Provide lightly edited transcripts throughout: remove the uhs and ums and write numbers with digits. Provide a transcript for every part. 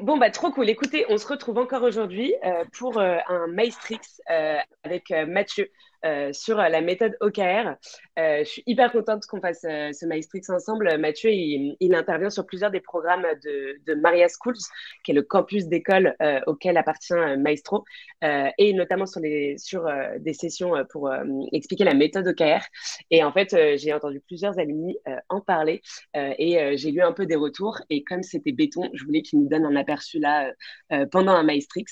Bon, bah, trop cool. Écoutez, on se retrouve encore aujourd'hui pour un Maestrix avec Mathieu sur la méthode OKR. Je suis hyper contente qu'on fasse ce Maestrix ensemble. Mathieu, il intervient sur plusieurs des programmes de Maria Schools, qui est le campus d'école auquel appartient Maestro, et notamment sur des sessions pour expliquer la méthode OKR. Et en fait, j'ai entendu plusieurs alumni en parler et j'ai lu un peu des retours. Et comme c'était béton, je voulais qu'il nous donne un aperçu là pendant un Maestrix.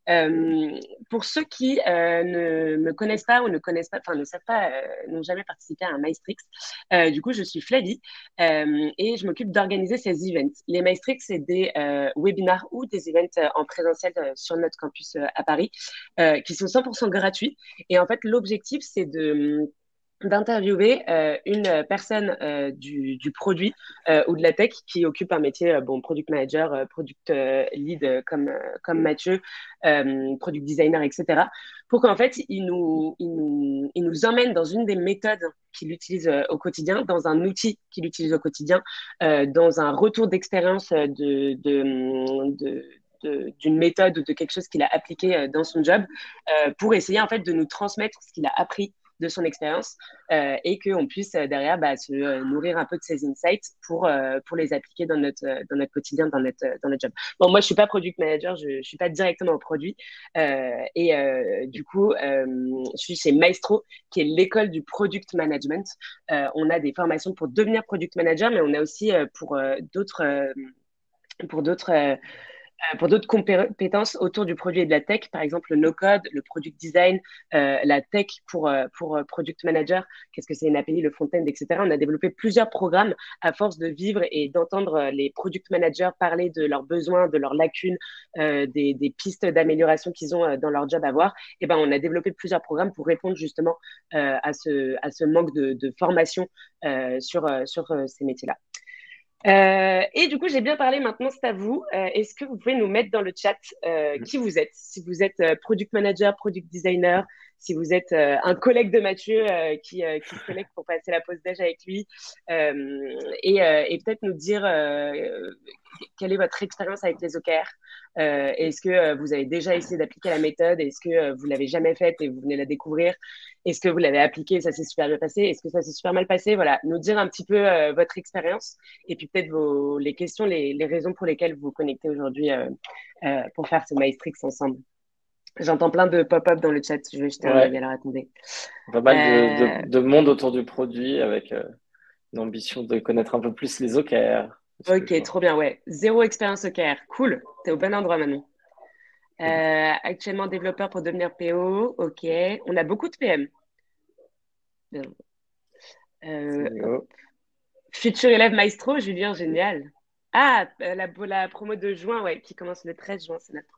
Euh, pour ceux qui ne me connaissent pas ou ne connaissent pas, enfin ne savent pas, n'ont jamais participé à un Maestrix, du coup, je suis Flavie et je m'occupe d'organiser ces events. Les Maestrix, c'est des webinars ou des events en présentiel sur notre campus à Paris qui sont 100% gratuits. Et en fait, l'objectif, c'est d'interviewer une personne du produit ou de la tech qui occupe un métier, bon, product manager, product lead comme Mathieu, product designer, etc. Pour qu'en fait, il nous emmène dans une des méthodes qu'il utilise au quotidien, dans un outil qu'il utilise au quotidien, dans un retour d'expérience d'une méthode ou de quelque chose qu'il a appliqué dans son job, pour essayer en fait de nous transmettre ce qu'il a appris de son expérience et qu'on puisse derrière se nourrir un peu de ces insights pour les appliquer dans notre quotidien, dans notre job. Bon, moi, je suis pas product manager, je suis pas directement au produit du coup, je suis chez Maestro, qui est l'école du product management. On a des formations pour devenir product manager, mais on a aussi pour d'autres pour d'autres compétences autour du produit et de la tech, par exemple le no-code, le product design, la tech pour product manager, qu'est-ce que c'est une API, le front-end, etc. On a développé plusieurs programmes à force de vivre et d'entendre les product managers parler de leurs besoins, de leurs lacunes, des pistes d'amélioration qu'ils ont dans leur job à voir. Et ben, on a développé plusieurs programmes pour répondre justement à ce manque de formation sur ces métiers-là. Et du coup, j'ai bien parlé, maintenant c'est à vous. Est-ce que vous pouvez nous mettre dans le chat qui vous êtes? Si vous êtes product manager, product designer, si vous êtes un collègue de Mathieu qui se connecte pour passer la pause déj avec lui, et peut-être nous dire quelle est votre expérience avec les OKR. Est-ce que vous avez déjà essayé d'appliquer la méthode? Est-ce que vous l'avez jamais faite et vous venez la découvrir? Est-ce que vous l'avez appliquée et ça s'est super bien passé? Est-ce que ça s'est super mal passé? Voilà, nous dire un petit peu votre expérience et puis peut-être les questions, les raisons pour lesquelles vous vous connectez aujourd'hui pour faire ce Maestrix ensemble. J'entends plein de pop-up dans le chat, je vais jeter un œil Ouais, à leur attendez. pas mal Euh, de monde autour du produit avec une ambition de connaître un peu plus les OKR, de ce que je ok, vois. trop bien, ouais. Zéro expérience OKR, cool, t'es au bon endroit maintenant. Actuellement développeur pour devenir PO, ok. On a beaucoup de PM. Hop. CEO. Futur élève maestro, Julien, génial. Ah, la promo de juin, ouais, qui commence le 13 juin, c'est notre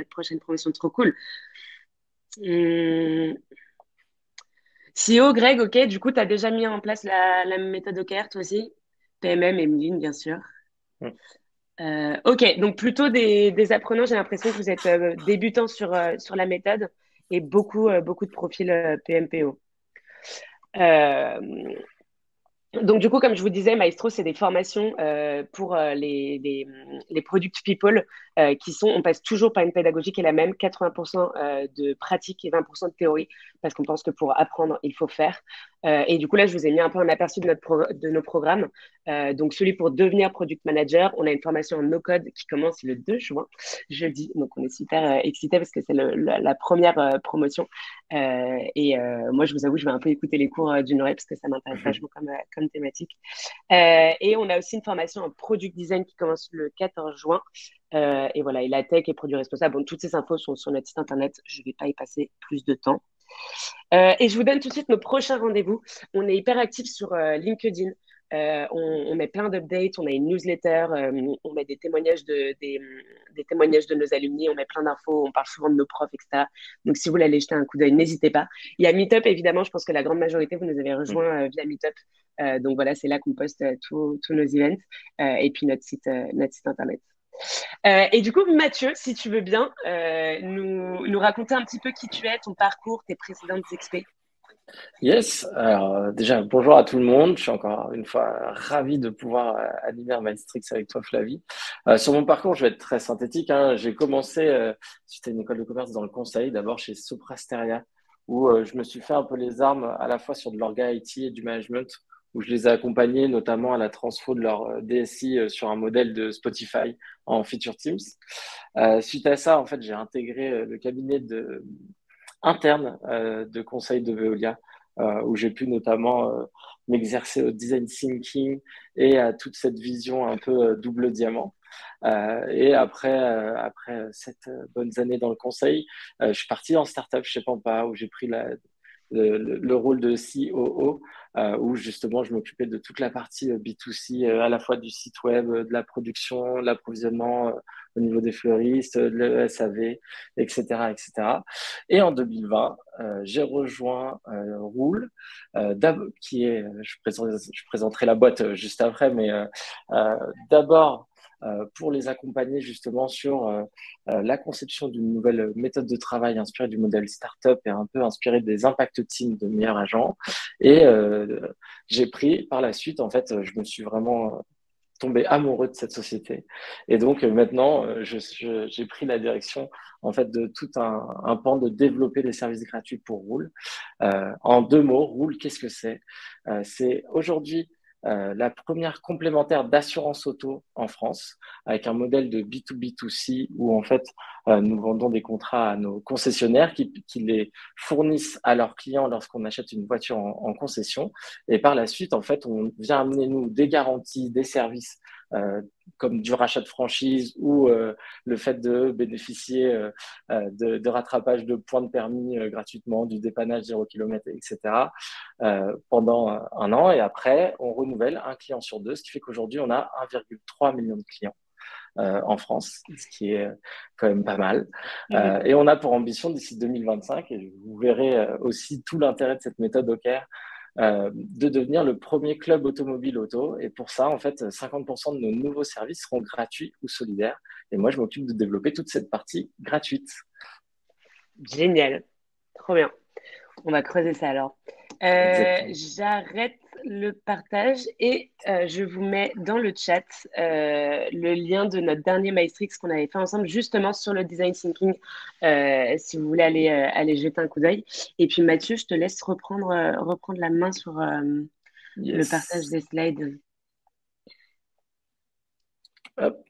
prochaine promotion, trop cool. Hum, CEO, Greg, ok, du coup, tu as déjà mis en place la méthode OKR, toi aussi? PMM, Emeline, bien sûr. Mm. Ok, donc plutôt des apprenants, j'ai l'impression que vous êtes débutants sur la méthode et beaucoup de profils PMPO. Euh, donc, du coup, comme je vous disais, Maestro, c'est des formations pour les product people on passe toujours par une pédagogie qui est la même, 80% de pratique et 20% de théorie, parce qu'on pense que pour apprendre, il faut faire. Et du coup, là, je vous ai mis un peu un aperçu de nos programmes. Donc, celui pour devenir product manager, on a une formation en no-code qui commence le 2 juin, jeudi. Donc, on est super excités parce que c'est la première promotion. Moi, je vous avoue, je vais un peu écouter les cours d'une oreille parce que ça m'intéresse vachement comme thématique. Et on a aussi une formation en product design qui commence le 14 juin. Et voilà, et la tech et produits responsables. Bon, toutes ces infos sont sur notre site internet. Je ne vais pas y passer plus de temps. Et je vous donne tout de suite nos prochains rendez-vous. On est hyper actifs sur LinkedIn. On met plein d'updates, on a une newsletter, on met des témoignages de nos alumni, on met plein d'infos, on parle souvent de nos profs, etc. Donc, si vous voulez aller jeter un coup d'œil, n'hésitez pas. Il y a Meetup, évidemment, je pense que la grande majorité, vous nous avez Mm. rejoint via Meetup. Donc, voilà, c'est là qu'on poste tous nos events et puis notre site internet. Et du coup, Mathieu, si tu veux bien nous raconter un petit peu qui tu es, ton parcours, tes précédentes expériences. Yes, alors déjà bonjour à tout le monde. Je suis encore une fois ravi de pouvoir animer un Maïstrix avec toi, Flavie. Sur mon parcours, je vais être très synthétique, hein. J'ai commencé suite à une école de commerce dans le conseil, d'abord chez Soprasteria, où je me suis fait un peu les armes à la fois sur de l'orga IT et du management, où je les ai accompagnés notamment à la transfo de leur DSI sur un modèle de Spotify en Feature Teams. Suite à ça, en fait, j'ai intégré le cabinet interne de conseil de Veolia, où j'ai pu notamment m'exercer au design thinking et à toute cette vision un peu double diamant. Et après 7 bonnes années dans le conseil, je suis parti en startup chez Pampa où j'ai pris le rôle de COO, où justement je m'occupais de toute la partie B2C, à la fois du site web, de la production, l'approvisionnement au niveau des fleuristes, de l'ESAV, etc., etc. Et en 2020, j'ai rejoint Roule, qui est, je présenterai la boîte juste après, mais d'abord pour les accompagner justement sur la conception d'une nouvelle méthode de travail inspirée du modèle startup et un peu inspirée des impact teams de meilleurs agents. Et j'ai pris par la suite, en fait, je me suis vraiment tombé amoureux de cette société. Et donc maintenant, j'ai pris la direction en fait de tout un pan de développer des services gratuits pour Roule. En 2 mots, Roule, qu'est-ce que c'est? C'est aujourd'hui la première complémentaire d'assurance auto en France, avec un modèle de B2B2C où en fait nous vendons des contrats à nos concessionnaires qui les fournissent à leurs clients lorsqu'on achète une voiture en concession. Et par la suite, en fait, on vient amener nous des garanties, des services euh, comme du rachat de franchise ou le fait de bénéficier de rattrapage de points de permis gratuitement, du dépannage 0 km, etc. Pendant un an. Et après, on renouvelle un client sur deux, ce qui fait qu'aujourd'hui, on a 1,3 million de clients en France, ce qui est quand même pas mal. Et on a pour ambition d'ici 2025, et vous verrez aussi tout l'intérêt de cette méthode OKR, de devenir le premier club automobile auto. Et pour ça, en fait, 50% de nos nouveaux services seront gratuits ou solidaires. Et moi, je m'occupe de développer toute cette partie gratuite. Génial, trop bien. On va creuser ça alors. Exactement. J'arrête le partage et je vous mets dans le chat le lien de notre dernier Maestrix qu'on avait fait ensemble justement sur le design thinking, si vous voulez aller jeter un coup d'œil. Et puis Mathieu, je te laisse reprendre la main sur le partage Yes. des slides. Hop.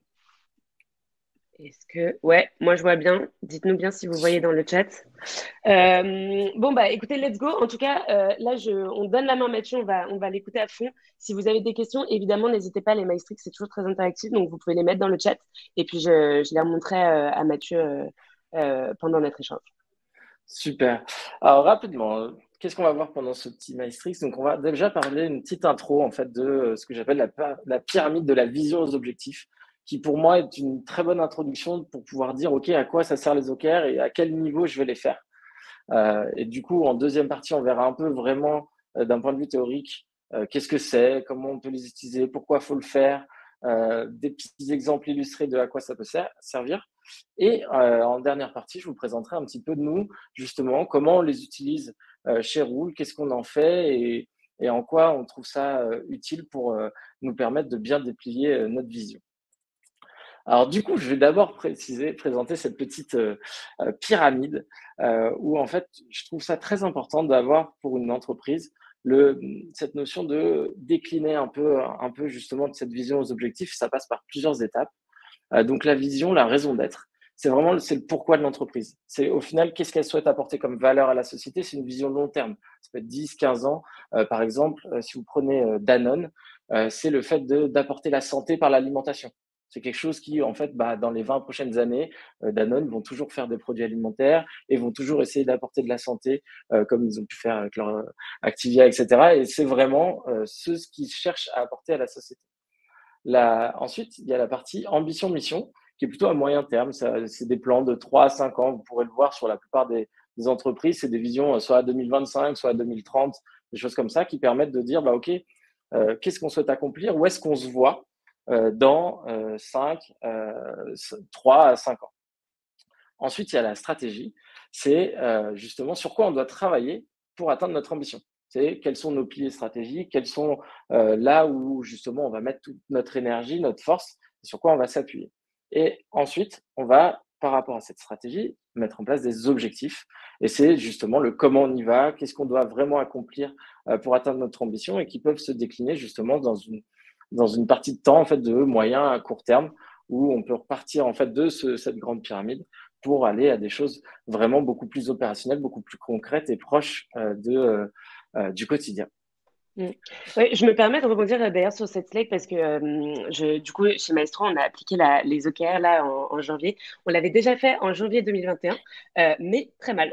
Est-ce que... Ouais, moi je vois bien. Dites-nous bien si vous voyez dans le chat. Bon, bah écoutez, let's go. En tout cas, là, on donne la main à Mathieu, on va l'écouter à fond. Si vous avez des questions, évidemment, n'hésitez pas, les Maestrix, c'est toujours très interactif, donc vous pouvez les mettre dans le chat et puis je les remonterai à Mathieu pendant notre échange. Super. Alors rapidement, qu'est-ce qu'on va voir pendant ce petit Maestrix? Donc on va déjà parler une petite intro en fait de ce que j'appelle la pyramide de la vision aux objectifs, qui pour moi est une très bonne introduction pour pouvoir dire ok à quoi ça sert les OKR et à quel niveau je vais les faire. Et du coup en deuxième partie on verra un peu vraiment d'un point de vue théorique qu'est-ce que c'est, comment on peut les utiliser, pourquoi faut le faire, des petits exemples illustrés de à quoi ça peut servir. Et en dernière partie, je vous présenterai un petit peu de nous, justement, comment on les utilise chez Roule, qu'est-ce qu'on en fait et en quoi on trouve ça utile pour nous permettre de bien déplier notre vision. Alors du coup, je vais d'abord présenter cette petite pyramide où en fait, je trouve ça très important d'avoir pour une entreprise cette notion de décliner un peu justement de cette vision aux objectifs. Ça passe par plusieurs étapes. Donc la vision, la raison d'être, c'est le pourquoi de l'entreprise. C'est au final qu'est-ce qu'elle souhaite apporter comme valeur à la société. C'est une vision long terme. Ça peut être 10, 15 ans. Par exemple, si vous prenez Danone, c'est le fait d'apporter la santé par l'alimentation. C'est quelque chose qui, en fait, dans les 20 prochaines années, Danone vont toujours faire des produits alimentaires et vont toujours essayer d'apporter de la santé, comme ils ont pu faire avec leur Activia, etc. Et c'est vraiment ce qu'ils cherchent à apporter à la société. Ensuite, il y a la partie ambition-mission, qui est plutôt à moyen terme. C'est des plans de 3 à 5 ans. Vous pourrez le voir sur la plupart des entreprises. C'est des visions soit à 2025, soit à 2030, des choses comme ça qui permettent de dire, OK, qu'est-ce qu'on souhaite accomplir? Où est-ce qu'on se voit dans 3 à 5 ans? Ensuite, il y a la stratégie. C'est justement sur quoi on doit travailler pour atteindre notre ambition. C'est quels sont nos piliers stratégiques, quels sont là où justement on va mettre toute notre énergie, notre force, sur quoi on va s'appuyer. Et ensuite, on va, par rapport à cette stratégie, mettre en place des objectifs. Et c'est justement le comment on y va, qu'est-ce qu'on doit vraiment accomplir pour atteindre notre ambition et qui peuvent se décliner justement dans une partie de temps en fait de moyen à court terme où on peut repartir en fait de cette grande pyramide pour aller à des choses vraiment beaucoup plus opérationnelles, beaucoup plus concrètes et proches du quotidien. Mm. Ouais, je me permets de rebondir d'ailleurs sur cette slide parce que du coup, chez Maestro, on a appliqué les OKR là en janvier. On l'avait déjà fait en janvier 2021, mais très mal.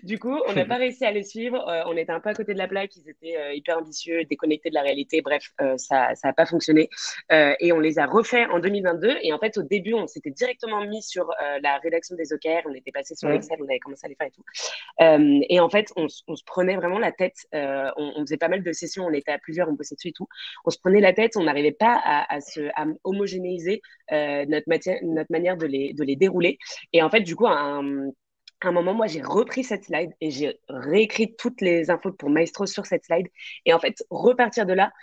Du coup, on n'a pas réussi à les suivre. On était un peu à côté de la plaque. Ils étaient hyper ambitieux, déconnectés de la réalité. Bref, ça n'a pas fonctionné. Et on les a refaits en 2022. Et en fait, au début, on s'était directement mis sur la rédaction des OKR. On était passé sur Mmh. Excel, on avait commencé à les faire et tout. Et en fait, on se prenait vraiment la tête. On faisait pas mal de sessions, on était à plusieurs, on bossait dessus et tout. On se prenait la tête, on n'arrivait pas à homogénéiser notre manière de les dérouler. Et en fait, du coup, à un moment, moi, j'ai repris cette slide et j'ai réécrit toutes les infos pour Maestro sur cette slide. Et en fait, repartir de là,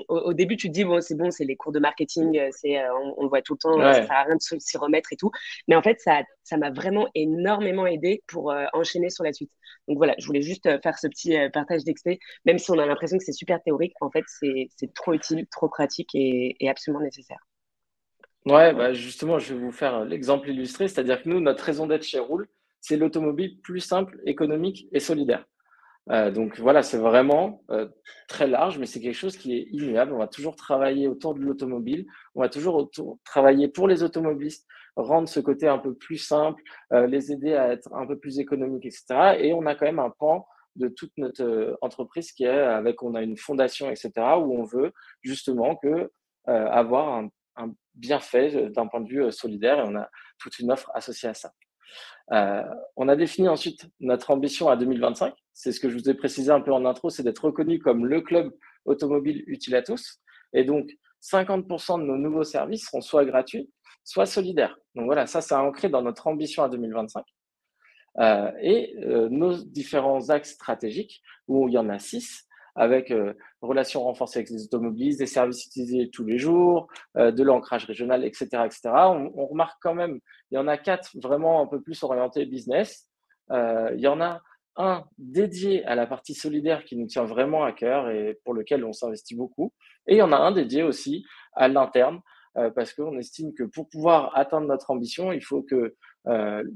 au début, tu te dis, bon, c'est les cours de marketing, on le voit tout le temps, ça Ouais. sert à rien de s'y remettre et tout. Mais en fait, ça m'a vraiment énormément aidé pour enchaîner sur la suite. Donc voilà, je voulais juste faire ce petit partage d'expé, même si on a l'impression que c'est super théorique, en fait, c'est trop utile, trop pratique et absolument nécessaire. Ouais, bah justement, je vais vous faire l'exemple illustré, c'est-à-dire que nous, notre raison d'être chez Roule, c'est l'automobile plus simple, économique et solidaire. Donc voilà, c'est vraiment très large, mais c'est quelque chose qui est immuable. On va toujours travailler autour de l'automobile, on va toujours travailler pour les automobilistes, rendre ce côté un peu plus simple, les aider à être un peu plus économiques, etc. Et on a quand même un pan de toute notre entreprise qui est avec, on a une fondation, etc., où on veut justement avoir un bienfait d'un point de vue solidaire et on a toute une offre associée à ça. Euh, on a défini ensuite notre ambition à 2025. C'est ce que je vous ai précisé un peu en intro, c'est d'être reconnu comme le club automobile utile à tous. Et donc, 50% de nos nouveaux services seront soit gratuits, soit solidaires. Donc voilà, ça, c'est ancré dans notre ambition à 2025. Nos différents axes stratégiques, où il y en a 6, avec relations renforcées avec les automobilistes, des services utilisés tous les jours, de l'ancrage régional, etc., etc. On remarque quand même, il y en a 4 vraiment un peu plus orientés business. Il y en a un dédié à la partie solidaire qui nous tient vraiment à cœur et pour lequel on s'investit beaucoup. Et il y en a un dédié aussi à l'interne, parce qu'on estime que pour pouvoir atteindre notre ambition, il faut que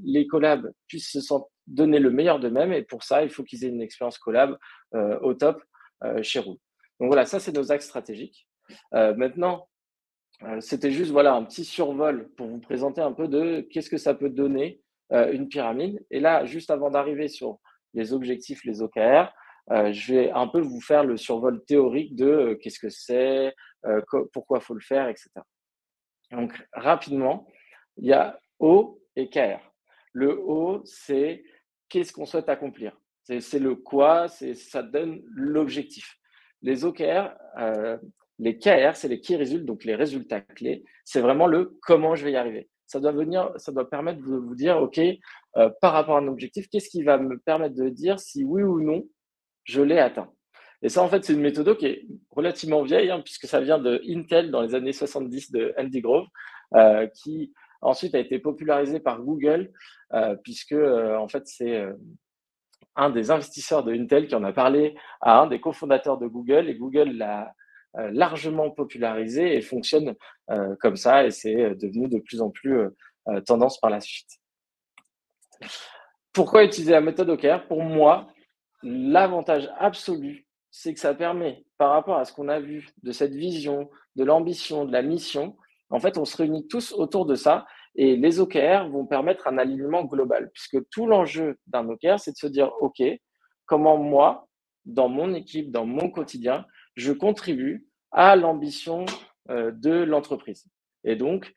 les collabs puissent donner le meilleur d'eux-mêmes et pour ça, il faut qu'ils aient une expérience collab au top chez Roule. Donc voilà, ça c'est nos axes stratégiques. Maintenant, c'était juste voilà un petit survol pour vous présenter un peu de qu'est-ce que ça peut donner une pyramide. Et là, juste avant d'arriver sur les objectifs, les OKR, je vais un peu vous faire le survol théorique de qu'est-ce que c'est, pourquoi il faut le faire, etc. Donc rapidement, il y a O et KR. Le O, c'est qu'est-ce qu'on souhaite accomplir. C'est le quoi, ça donne l'objectif. Les OKR, les KR, c'est les key results, donc les résultats clés. C'est vraiment le comment je vais y arriver. Ça doit permettre de vous dire, OK, par rapport à un objectif, qu'est-ce qui va me permettre de dire si oui ou non je l'ai atteint. Et ça, en fait, c'est une méthode qui est relativement vieille, hein, puisque ça vient de Intel dans les années 70 de Andy Grove, qui ensuite a été popularisé par Google, puisque en fait, c'est un des investisseurs de Intel qui en a parlé à un des cofondateurs de Google, et Google l'a largement popularisé et fonctionne comme ça, et c'est devenu de plus en plus tendance par la suite. Pourquoi utiliser la méthode OKR? Pour moi, l'avantage absolu, c'est que ça permet, par rapport à ce qu'on a vu de cette vision, de l'ambition, de la mission, en fait, on se réunit tous autour de ça et les OKR vont permettre un alignement global, puisque tout l'enjeu d'un OKR, c'est de se dire, OK, comment moi, dans mon équipe, dans mon quotidien, je contribue à l'ambition de l'entreprise. Et donc,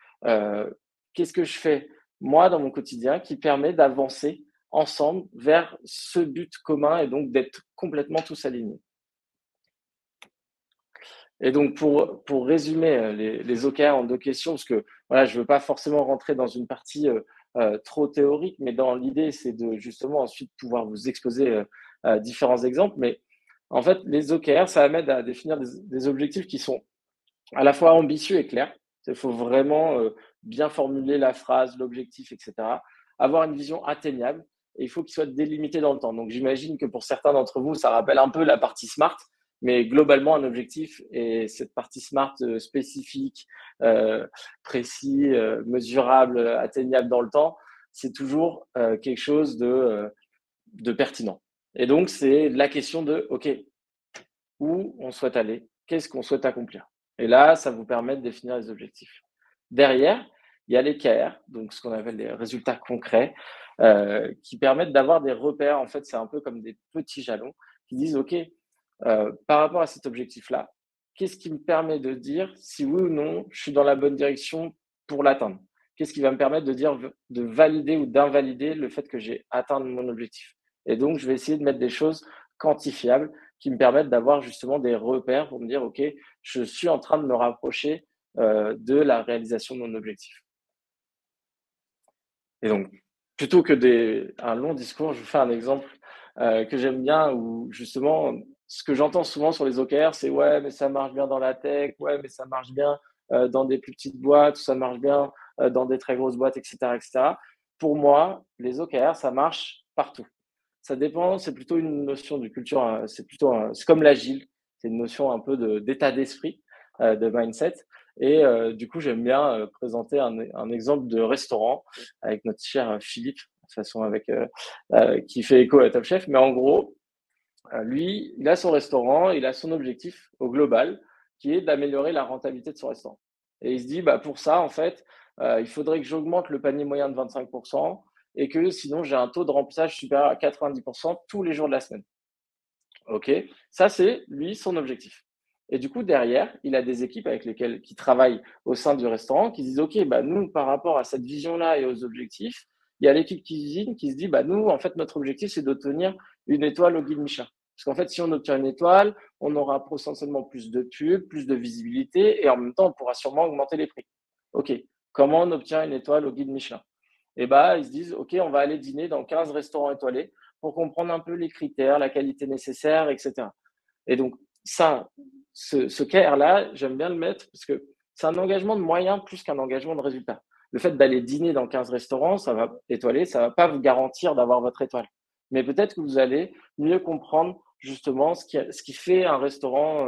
qu'est-ce que je fais, moi, dans mon quotidien, qui permet d'avancer ensemble vers ce but commun et donc d'être complètement tous alignés. Et donc, pour résumer les OKR en 2 questions, parce que voilà, je ne veux pas forcément rentrer dans une partie trop théorique, mais dans l'idée, c'est de justement ensuite pouvoir vous exposer différents exemples. Mais en fait, les OKR, ça m'aide à définir des objectifs qui sont à la fois ambitieux et clairs. Il faut vraiment bien formuler la phrase, l'objectif, etc. Avoir une vision atteignable et il faut qu'il soit délimité dans le temps. Donc, j'imagine que pour certains d'entre vous, ça rappelle un peu la partie SMART, mais globalement, un objectif et cette partie SMART spécifique, précis, mesurable, atteignable dans le temps, c'est toujours quelque chose de pertinent. Et donc, c'est la question de, OK, où on souhaite aller, qu'est-ce qu'on souhaite accomplir. Et là, ça vous permet de définir les objectifs. Derrière, il y a les KR, donc ce qu'on appelle des résultats concrets, qui permettent d'avoir des repères. En fait, c'est un peu comme des petits jalons qui disent, OK, par rapport à cet objectif-là, qu'est-ce qui me permet de dire si oui ou non je suis dans la bonne direction pour l'atteindre? Qu'est-ce qui va me permettre de dire, de valider ou d'invalider le fait que j'ai atteint mon objectif? Et donc, je vais essayer de mettre des choses quantifiables qui me permettent d'avoir justement des repères pour me dire, OK, je suis en train de me rapprocher de la réalisation de mon objectif. Et donc, plutôt que un long discours, je vous fais un exemple que j'aime bien où justement, ce que j'entends souvent sur les OKR, c'est ouais, mais ça marche bien dans la tech, ouais, mais ça marche bien dans des plus petites boîtes, ça marche bien dans des très grosses boîtes, etc., etc. Pour moi, les OKR, ça marche partout. Ça dépend, c'est plutôt une notion de culture, c'est comme l'agile, c'est une notion un peu d'état d'esprit, de mindset. Et du coup, j'aime bien présenter un exemple de restaurant avec notre cher Philippe, de toute façon qui fait écho à Top Chef. Mais en gros, lui, il a son restaurant, il a son objectif au global, qui est d'améliorer la rentabilité de son restaurant. Et il se dit, bah, pour ça, en fait, il faudrait que j'augmente le panier moyen de 25% et que sinon, j'ai un taux de remplissage supérieur à 90% tous les jours de la semaine. OK, ça, c'est lui, son objectif. Et du coup, derrière, il a des équipes avec lesquelles qui travaillent au sein du restaurant qui disent, OK, bah, nous, par rapport à cette vision-là et aux objectifs, il y a l'équipe cuisine qui se dit, bah, nous, en fait, notre objectif, c'est d'obtenir une étoile au guide Michelin. Parce qu'en fait, si on obtient une étoile, on aura potentiellement plus de pubs, plus de visibilité et en même temps, on pourra sûrement augmenter les prix. OK, comment on obtient une étoile au guide Michelin? Et bah, ils se disent, OK, on va aller dîner dans 15 restaurants étoilés pour comprendre un peu les critères, la qualité nécessaire, etc. Et donc, ça, ce KR-là, j'aime bien le mettre parce que c'est un engagement de moyens plus qu'un engagement de résultat. Le fait d'aller dîner dans 15 restaurants, ça va étoiler, ça va pas vous garantir d'avoir votre étoile. Mais peut-être que vous allez mieux comprendre justement ce qui fait un restaurant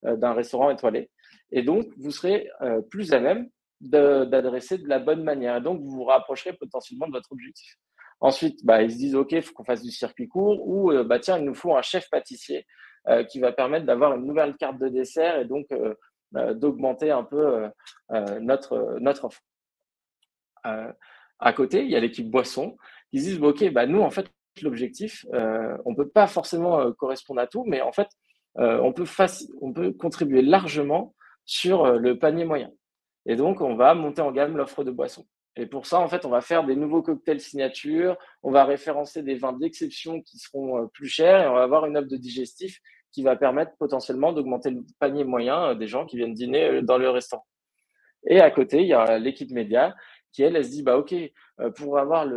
d'un restaurant étoilé. Et donc, vous serez plus à même d'adresser de la bonne manière. Et donc, vous vous rapprocherez potentiellement de votre objectif. Ensuite, bah, ils se disent, OK, il faut qu'on fasse du circuit court ou, bah, tiens, il nous faut un chef pâtissier qui va permettre d'avoir une nouvelle carte de dessert et donc d'augmenter un peu notre offre. À côté, il y a l'équipe boisson qui se disent, bah, OK, bah, nous, en fait, l'objectif, on ne peut pas forcément correspondre à tout, mais en fait, on peut contribuer largement sur le panier moyen. Et donc, on va monter en gamme l'offre de boissons. Et pour ça, en fait, on va faire des nouveaux cocktails signature, on va référencer des vins d'exception qui seront plus chers et on va avoir une offre de digestif qui va permettre potentiellement d'augmenter le panier moyen des gens qui viennent dîner dans le restaurant. Et à côté, il y a l'équipe média qui, elle se dit, bah, OK, pour avoir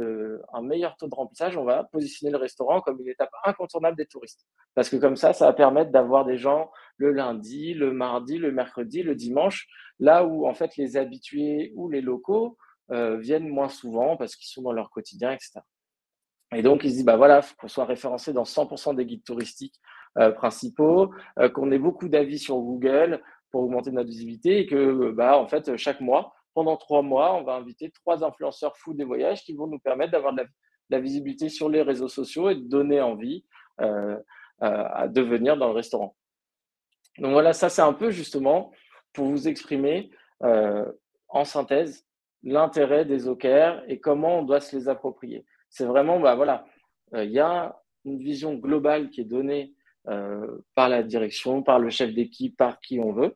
un meilleur taux de remplissage, on va positionner le restaurant comme une étape incontournable des touristes. Parce que comme ça va permettre d'avoir des gens le lundi, le mardi, le mercredi, le dimanche, là où en fait les habitués ou les locaux viennent moins souvent parce qu'ils sont dans leur quotidien, etc. Et donc, ils se disent, bah voilà, faut qu'on soit référencé dans 100% des guides touristiques principaux, qu'on ait beaucoup d'avis sur Google pour augmenter notre visibilité et que, bah, en fait, chaque mois, pendant 3 mois, on va inviter 3 influenceurs food des voyages qui vont nous permettre d'avoir de la visibilité sur les réseaux sociaux et de donner envie de venir dans le restaurant. Donc voilà, ça, c'est un peu justement pour vous exprimer en synthèse l'intérêt des OKR et comment on doit se les approprier. C'est vraiment, bah voilà, il y a une vision globale qui est donnée par la direction, par le chef d'équipe, par qui on veut.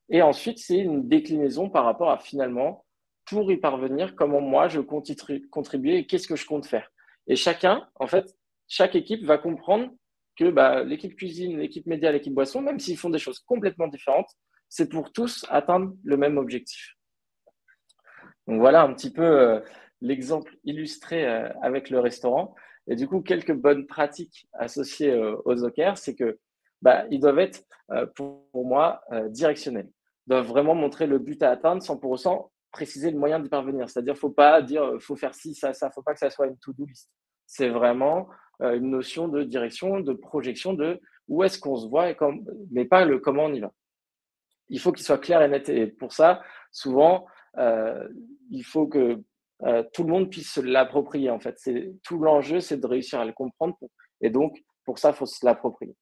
Et ensuite, c'est une déclinaison par rapport à finalement, pour y parvenir, comment moi je compte contribuer et qu'est-ce que je compte faire. Et chacun, en fait, chaque équipe va comprendre que bah, l'équipe cuisine, l'équipe média, l'équipe boisson, même s'ils font des choses complètement différentes, c'est pour tous atteindre le même objectif. Donc voilà un petit peu l'exemple illustré avec le restaurant. Et du coup, quelques bonnes pratiques associées aux OKR, c'est que ils doivent être, pour moi, directionnels. Ils doivent vraiment montrer le but à atteindre sans pour autant préciser le moyen d'y parvenir. C'est-à-dire, il ne faut pas dire faut faire ci, ça, ça. Il ne faut pas que ça soit une to-do list. C'est vraiment une notion de direction, de projection, de où est-ce qu'on se voit, mais pas le comment on y va. Il faut qu'il soit clair et net. Et pour ça, souvent, il faut que tout le monde puisse se l'approprier. En fait, tout l'enjeu, c'est de réussir à le comprendre. Et donc, pour ça, il faut se l'approprier.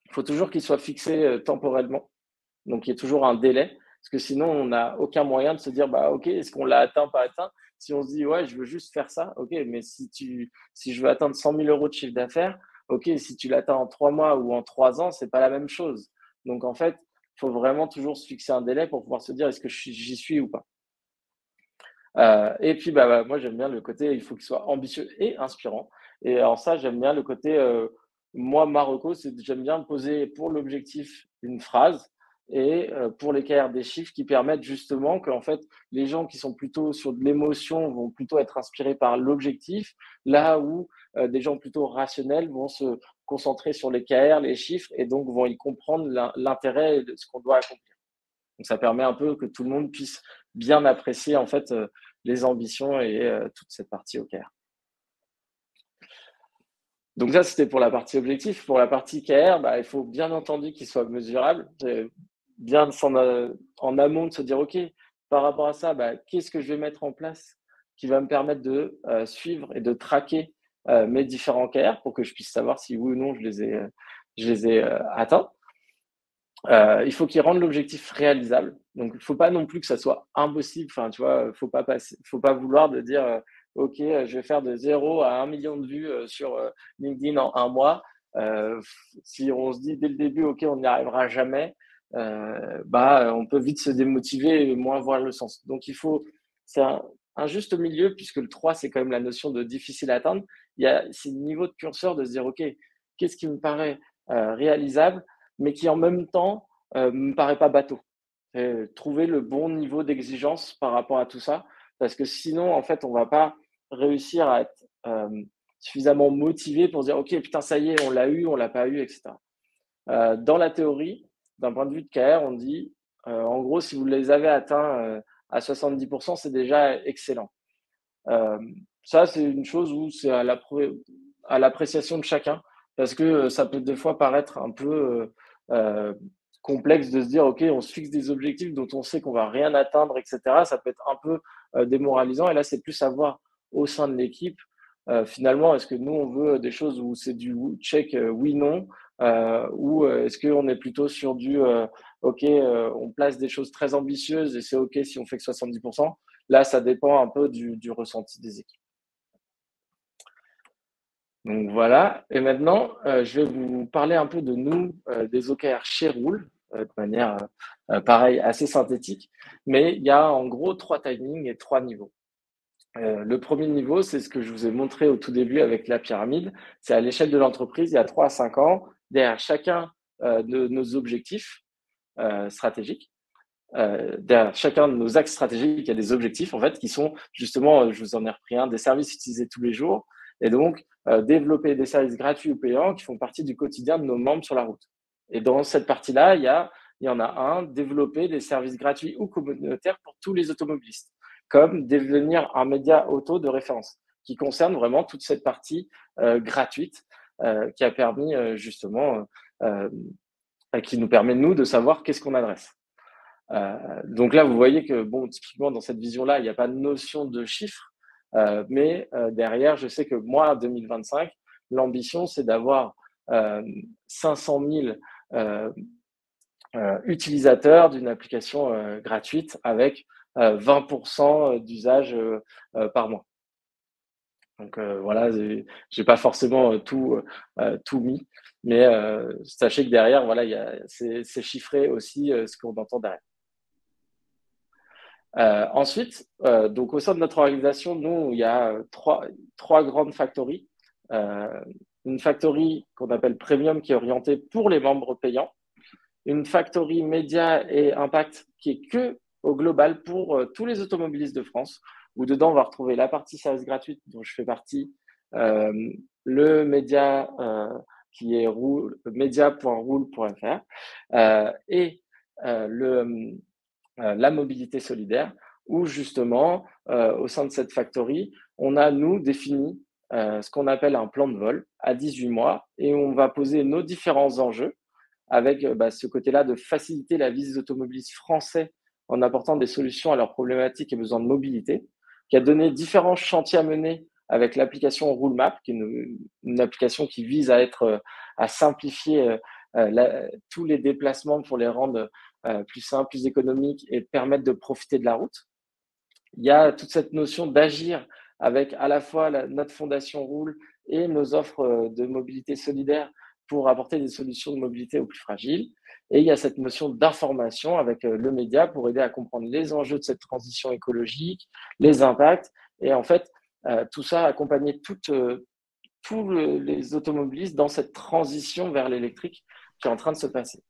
Il faut toujours qu'il soit fixé temporellement. Donc, il y a toujours un délai. Parce que sinon, on n'a aucun moyen de se dire, OK, est-ce qu'on l'a atteint, pas atteint? Si on se dit, ouais, je veux juste faire ça, OK, mais si je veux atteindre 100 000 euros de chiffre d'affaires, OK, si tu l'atteins en 3 mois ou en 3 ans, c'est pas la même chose. Donc, en fait, il faut vraiment toujours se fixer un délai pour pouvoir se dire, est-ce que j'y suis ou pas? Et puis, moi, j'aime bien le côté, il faut qu'il soit ambitieux et inspirant. Et alors ça, j'aime bien le côté, moi, Marocco, j'aime bien poser pour l'objectif une phrase et pour l'équerre des chiffres qui permettent justement qu'en fait, les gens qui sont plutôt sur de l'émotion vont plutôt être inspirés par l'objectif, là où des gens plutôt rationnels vont se concentrer sur l'équerre, les chiffres, et donc vont y comprendre l'intérêt de ce qu'on doit accomplir. Donc, ça permet un peu que tout le monde puisse bien apprécier en fait les ambitions et toute cette partie OKR. Donc ça, c'était pour la partie objectif. Pour la partie KR, il faut bien entendu qu'il soit mesurable. Bien en amont de se dire, OK, par rapport à ça, qu'est-ce que je vais mettre en place qui va me permettre de suivre et de traquer mes différents KR pour que je puisse savoir si oui ou non je les ai atteints. Il faut qu'il rende l'objectif réalisable. Donc, il ne faut pas non plus que ça soit impossible. Enfin, tu vois, faut pas vouloir de dire, OK, je vais faire de 0 à 1 million de vues sur LinkedIn en un mois. Si on se dit dès le début, OK, on n'y arrivera jamais, on peut vite se démotiver et moins voir le sens. Donc, c'est un juste milieu, puisque le 3, c'est quand même la notion de difficile à atteindre. C'est le niveau de curseur de se dire, OK, qu'est-ce qui me paraît réalisable, mais qui en même temps me paraît pas bateau. Trouver le bon niveau d'exigence par rapport à tout ça, parce que sinon, en fait, on va pas réussir à être suffisamment motivé pour dire, OK, putain, ça y est, on l'a eu, on l'a pas eu, etc. Dans la théorie, d'un point de vue de KR, on dit, en gros, si vous les avez atteints à 70%, c'est déjà excellent. Ça, c'est une chose où c'est à l'appréciation de chacun, parce que ça peut des fois paraître un peu complexe de se dire, OK, on se fixe des objectifs dont on sait qu'on va rien atteindre, etc. Ça peut être un peu démoralisant. Et là, c'est plus savoir au sein de l'équipe, finalement, est-ce que nous, on veut des choses où c'est du check oui, non, ou est-ce qu'on est plutôt sur du OK, on place des choses très ambitieuses et c'est OK si on fait que 70%. Là, ça dépend un peu du ressenti des équipes. Donc voilà. Et maintenant, je vais vous parler un peu de nous, des OKR chez Roule, de manière, pareil, assez synthétique. Mais il y a en gros 3 timings et 3 niveaux. Le premier niveau, c'est ce que je vous ai montré au tout début avec la pyramide. C'est à l'échelle de l'entreprise, il y a 3 à 5 ans, derrière chacun de nos objectifs stratégiques. Derrière chacun de nos axes stratégiques, il y a des objectifs en fait qui sont justement, je vous en ai repris un, des services utilisés tous les jours, et donc développer des services gratuits ou payants qui font partie du quotidien de nos membres sur la route. Et dans cette partie-là, il y en a un, développer des services gratuits ou communautaires pour tous les automobilistes, comme devenir un média auto de référence, qui concerne vraiment toute cette partie gratuite qui a permis justement, qui nous permet nous de savoir qu'est-ce qu'on adresse. Donc là, vous voyez que, bon, typiquement, dans cette vision-là, il n'y a pas de notion de chiffre, mais derrière, je sais que moi, en 2025, l'ambition, c'est d'avoir 500 000 utilisateurs d'une application gratuite avec 20% d'usage par mois. Donc voilà, j'ai pas forcément tout mis, mais sachez que derrière, voilà, c'est chiffré aussi ce qu'on entend derrière. Ensuite, donc au sein de notre organisation, nous, il y a trois grandes factories. Une factory qu'on appelle Premium qui est orientée pour les membres payants. Une factory Média et Impact qui est que au global pour tous les automobilistes de France. où dedans, on va retrouver la partie service gratuite dont je fais partie, le média qui est media.roule.fr et la mobilité solidaire, où justement, au sein de cette factory, on a, nous, défini ce qu'on appelle un plan de vol à 18 mois et on va poser nos différents enjeux avec ce côté-là de faciliter la vie des automobilistes français en apportant des solutions à leurs problématiques et besoins de mobilité, qui a donné différents chantiers à mener avec l'application RouleMap, qui est une application qui vise à simplifier tous les déplacements pour les rendre plus simples, plus économiques et permettre de profiter de la route. Il y a toute cette notion d'agir avec à la fois notre fondation Roule et nos offres de mobilité solidaire pour apporter des solutions de mobilité aux plus fragiles. Et il y a cette notion d'information avec le média pour aider à comprendre les enjeux de cette transition écologique, les impacts. Et en fait, tout ça accompagner tous les automobilistes dans cette transition vers l'électrique qui est en train de se passer.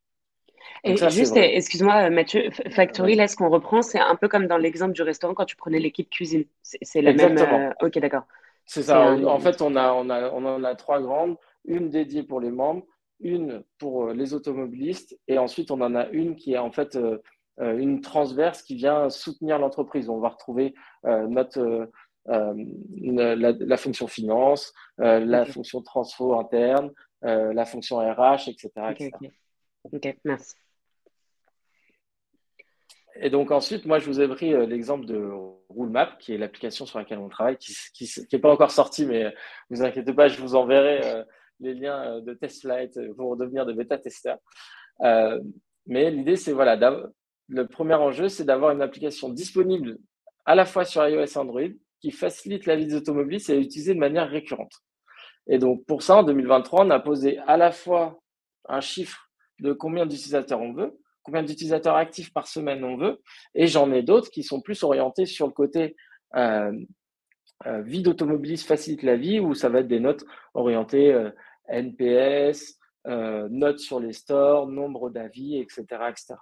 Donc Et ça, c'est juste, vrai. excuse-moi, Mathieu, Factory, Vas-y. là, ce qu'on reprend, c'est un peu comme dans l'exemple du restaurant quand tu prenais l'équipe cuisine. C'est la même. Exactement. Ok, d'accord. C'est C'est ça. un. En fait, on en a trois grandes. Une dédiée pour les membres, une pour les automobilistes, et ensuite on en a une qui est en fait une transverse qui vient soutenir l'entreprise. On va retrouver notre la fonction finance, la Ok, fonction transfo interne, la fonction RH, etc., ok, etc. ok. Ok, merci. Et donc ensuite, moi, je vous ai pris l'exemple de RouleMap, qui est l'application sur laquelle on travaille, qui est pas encore sortie, mais vous inquiétez pas, je vous enverrai les liens de test flight pour devenir de bêta-testeurs. Euh, mais l'idée, c'est voilà, le premier enjeu, c'est d'avoir une application disponible à la fois sur iOS et Android, qui facilite la vie des automobilistes et à utiliser de manière récurrente. Et donc pour ça, en 2023, on a posé à la fois un chiffre de combien d'utilisateurs on veut, combien d'utilisateurs actifs par semaine on veut, et j'en ai d'autres qui sont plus orientés sur le côté euh, vie d'automobiliste facilite la vie, où ça va être des notes orientées NPS, notes sur les stores, nombre d'avis, etc., etc.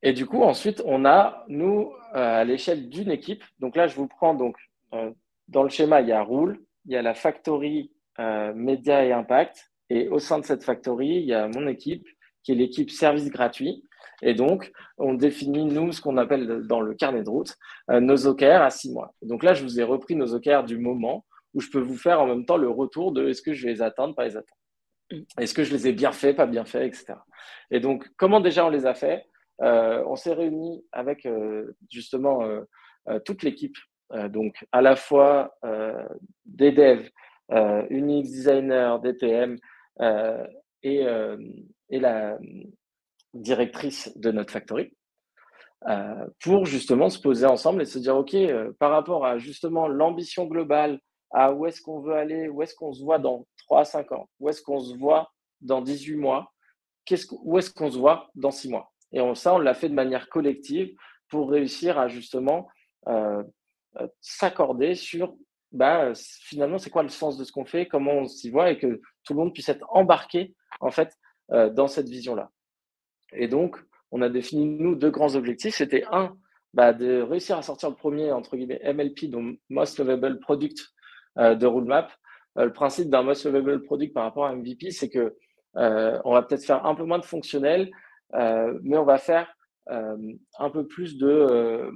Et du coup, ensuite, on a, nous, à l'échelle d'une équipe, donc là, je vous prends donc dans le schéma, il y a Roule, il y a la factory média et impact, et au sein de cette factory, il y a mon équipe, qui est l'équipe service gratuit. Et donc, on définit, nous, ce qu'on appelle dans le carnet de route, nos OKR à 6 mois. Et donc là, je vous ai repris nos OKR du moment où je peux vous faire en même temps le retour de est-ce que je vais les atteindre, pas les atteindre. Est-ce que je les ai bien fait, pas bien fait, etc. Et donc, comment déjà on les a fait? On s'est réunis avec justement toute l'équipe, donc à la fois des devs, UX designers, des PM et, et la directrice de notre factory pour justement se poser ensemble et se dire, OK, par rapport à justement l'ambition globale, à où est-ce qu'on veut aller, où est-ce qu'on se voit dans 3 à 5 ans, où est-ce qu'on se voit dans 18 mois, où est-ce qu'on se voit dans 6 mois. Et ça, on l'a fait de manière collective pour réussir à justement s'accorder sur finalement, c'est quoi le sens de ce qu'on fait, comment on s'y voit et que tout le monde puisse être embarqué en fait dans cette vision-là. Et donc, on a défini, nous, deux grands objectifs. C'était un, de réussir à sortir le premier, entre guillemets, MLP, donc Most Lovable Product de Roadmap. Le principe d'un Most Lovable Product par rapport à MVP, c'est que on va peut-être faire un peu moins de fonctionnel, mais on va faire un peu plus de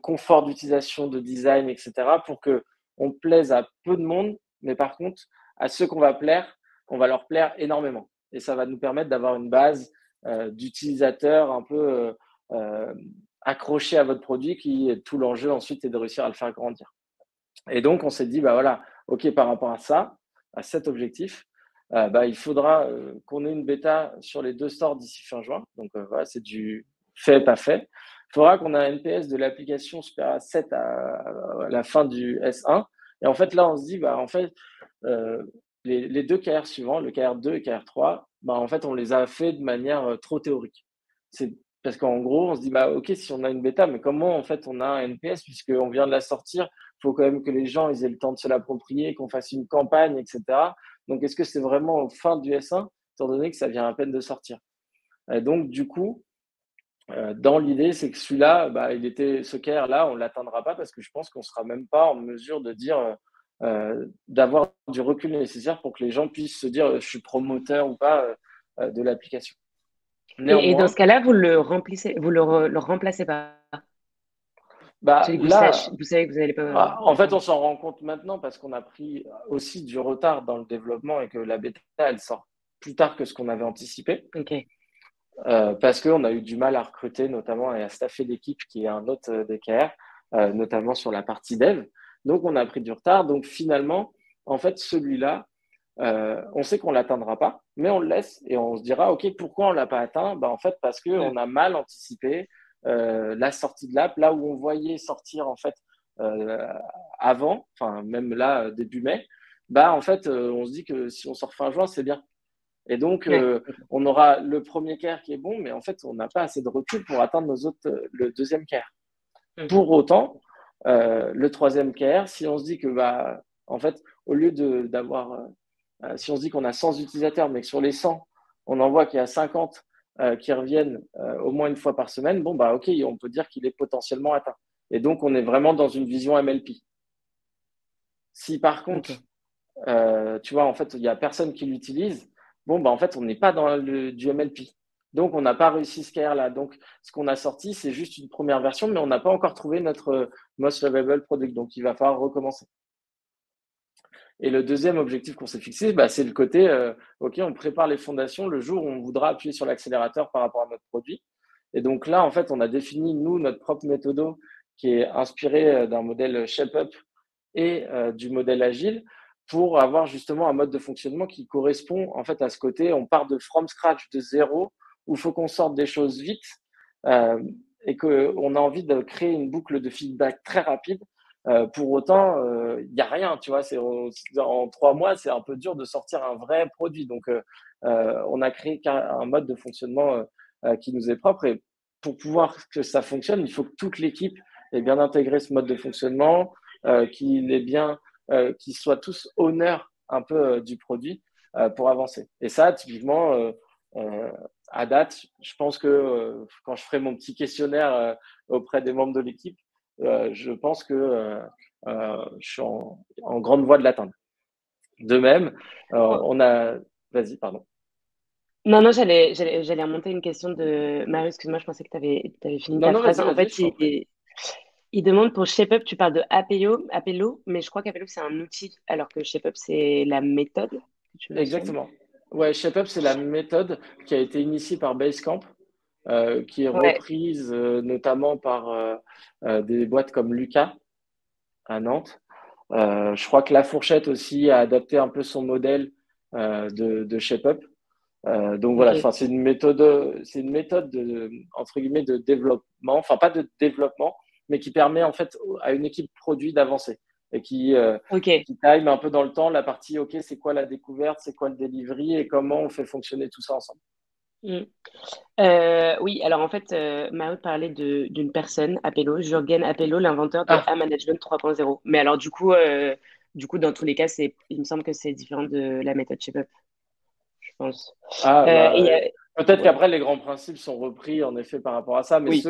confort d'utilisation, de design, etc., pour que on plaise à peu de monde, mais par contre, à ceux qu'on va plaire, on va leur plaire énormément. Et ça va nous permettre d'avoir une base d'utilisateurs un peu accrochés à votre produit, qui tout l'enjeu ensuite est de réussir à le faire grandir. Et donc, on s'est dit, voilà, OK, par rapport à ça, à cet objectif, il faudra qu'on ait une bêta sur les 2 stores d'ici fin juin. Donc, voilà, c'est du fait, pas fait. Il faudra qu'on ait un NPS de l'application supérieur à 7 à la fin du S1. Et en fait, là, on se dit, en fait, les deux KR suivants, le KR2 et KR3, en fait, on les a fait de manière trop théorique. C'est parce qu'en gros, on se dit, OK, si on a une bêta, mais comment, en fait, on a un NPS puisqu'on vient de la sortir, il faut quand même que les gens ils aient le temps de se l'approprier, qu'on fasse une campagne, etc. Donc, est-ce que c'est vraiment fin du S1, étant donné que ça vient à peine de sortir? Et donc, du coup, Dans l'idée, c'est que celui-là, ce KR-là, on ne l'atteindra pas parce que je pense qu'on ne sera même pas en mesure de dire, d'avoir du recul nécessaire pour que les gens puissent se dire je suis promoteur ou pas de l'application. Et dans ce Néanmoins, cas-là, vous le remplacez pas. Celui que là, vous savez que vous n'allez pas en fait, atteindre. on s'en rend compte maintenant parce qu'on a pris aussi du retard dans le développement et que la bêta, elle sort plus tard que ce qu'on avait anticipé. Ok. Parce qu'on a eu du mal à recruter notamment et à staffer l'équipe qui est un autre DKR, notamment sur la partie dev. Donc, on a pris du retard. Donc, finalement, en fait, celui-là, on sait qu'on ne l'atteindra pas, mais on le laisse et on se dira, OK, pourquoi on ne l'a pas atteint? En fait, parce Mm. qu'on a mal anticipé la sortie de l'app, là où on voyait sortir en fait euh, avant, enfin même là, début mai, en fait, on se dit que si on sort fin juin, c'est bien. Et donc, Ouais. on aura le premier care qui est bon, mais en fait, on n'a pas assez de recul pour atteindre le deuxième care. Mm. Pour autant, le troisième care, si on se dit que, en fait, au lieu d'avoir, si on se dit qu'on a 100 utilisateurs, mais que sur les 100, on en voit qu'il y a 50 qui reviennent au moins une fois par semaine, OK, on peut dire qu'il est potentiellement atteint. Et donc, on est vraiment dans une vision MLP. Si par contre, Ok. tu vois, en fait, il n'y a personne qui l'utilise, en fait, on n'est pas dans du MLP. Donc, on n'a pas réussi ce KR-là. Donc, ce qu'on a sorti, c'est juste une première version, mais on n'a pas encore trouvé notre most lovable product. Donc, il va falloir recommencer. Et le deuxième objectif qu'on s'est fixé, c'est le côté, OK, on prépare les fondations le jour où on voudra appuyer sur l'accélérateur par rapport à notre produit. Et donc là, en fait, on a défini, nous, notre propre méthodo qui est inspiré d'un modèle Shape-up et du modèle agile pour avoir justement un mode de fonctionnement qui correspond en fait à ce côté. On part de from scratch, de zéro, où il faut qu'on sorte des choses vite euh, et qu'on a envie de créer une boucle de feedback très rapide. Pour autant, il n'y a rien, tu vois. En 3 mois, c'est un peu dur de sortir un vrai produit. Donc, on a créé un mode de fonctionnement qui nous est propre. Et pour pouvoir que ça fonctionne, il faut que toute l'équipe ait bien intégré ce mode de fonctionnement, qu'ils soient tous honneurs un peu du produit pour avancer. Et ça, typiquement, euh, à date, je pense que quand je ferai mon petit questionnaire auprès des membres de l'équipe, je pense que je suis en grande voie de l'atteindre. De même, Oh. on a. Vas-y, pardon. Non, non, j'allais remonter une question de Marie, excuse-moi, je pensais que tu avais fini Non, ta non, phrase. vas-y, En vas-y, fait, je t'en prie. il demande pour ShapeUp, tu parles de Apello, mais je crois qu'Apello, c'est un outil, alors que ShapeUp, c'est la méthode que tu mentionnes. Exactement. Ouais, ShapeUp, c'est la méthode qui a été initiée par Basecamp, qui est Ouais, reprise notamment par des boîtes comme Lucas à Nantes. Je crois que La Fourchette aussi a adapté un peu son modèle de ShapeUp. Donc voilà, ok. enfin, c'est une méthode entre guillemets de développement, enfin pas de développement, mais qui permet en fait à une équipe produit d'avancer et Ok. qui time un peu dans le temps la partie, OK, c'est quoi la découverte, c'est quoi le delivery et comment on fait fonctionner tout ça ensemble. Mm. Oui, alors en fait, Marie parlait d'une personne, Apello, Jürgen Apello, l'inventeur de Ah, A-Management 3.0. Mais alors, du coup, dans tous les cas, il me semble que c'est différent de la méthode ShapeUp, je pense. ah Et, peut-être ouais, qu'après les grands principes sont repris en effet par rapport à ça, mais oui,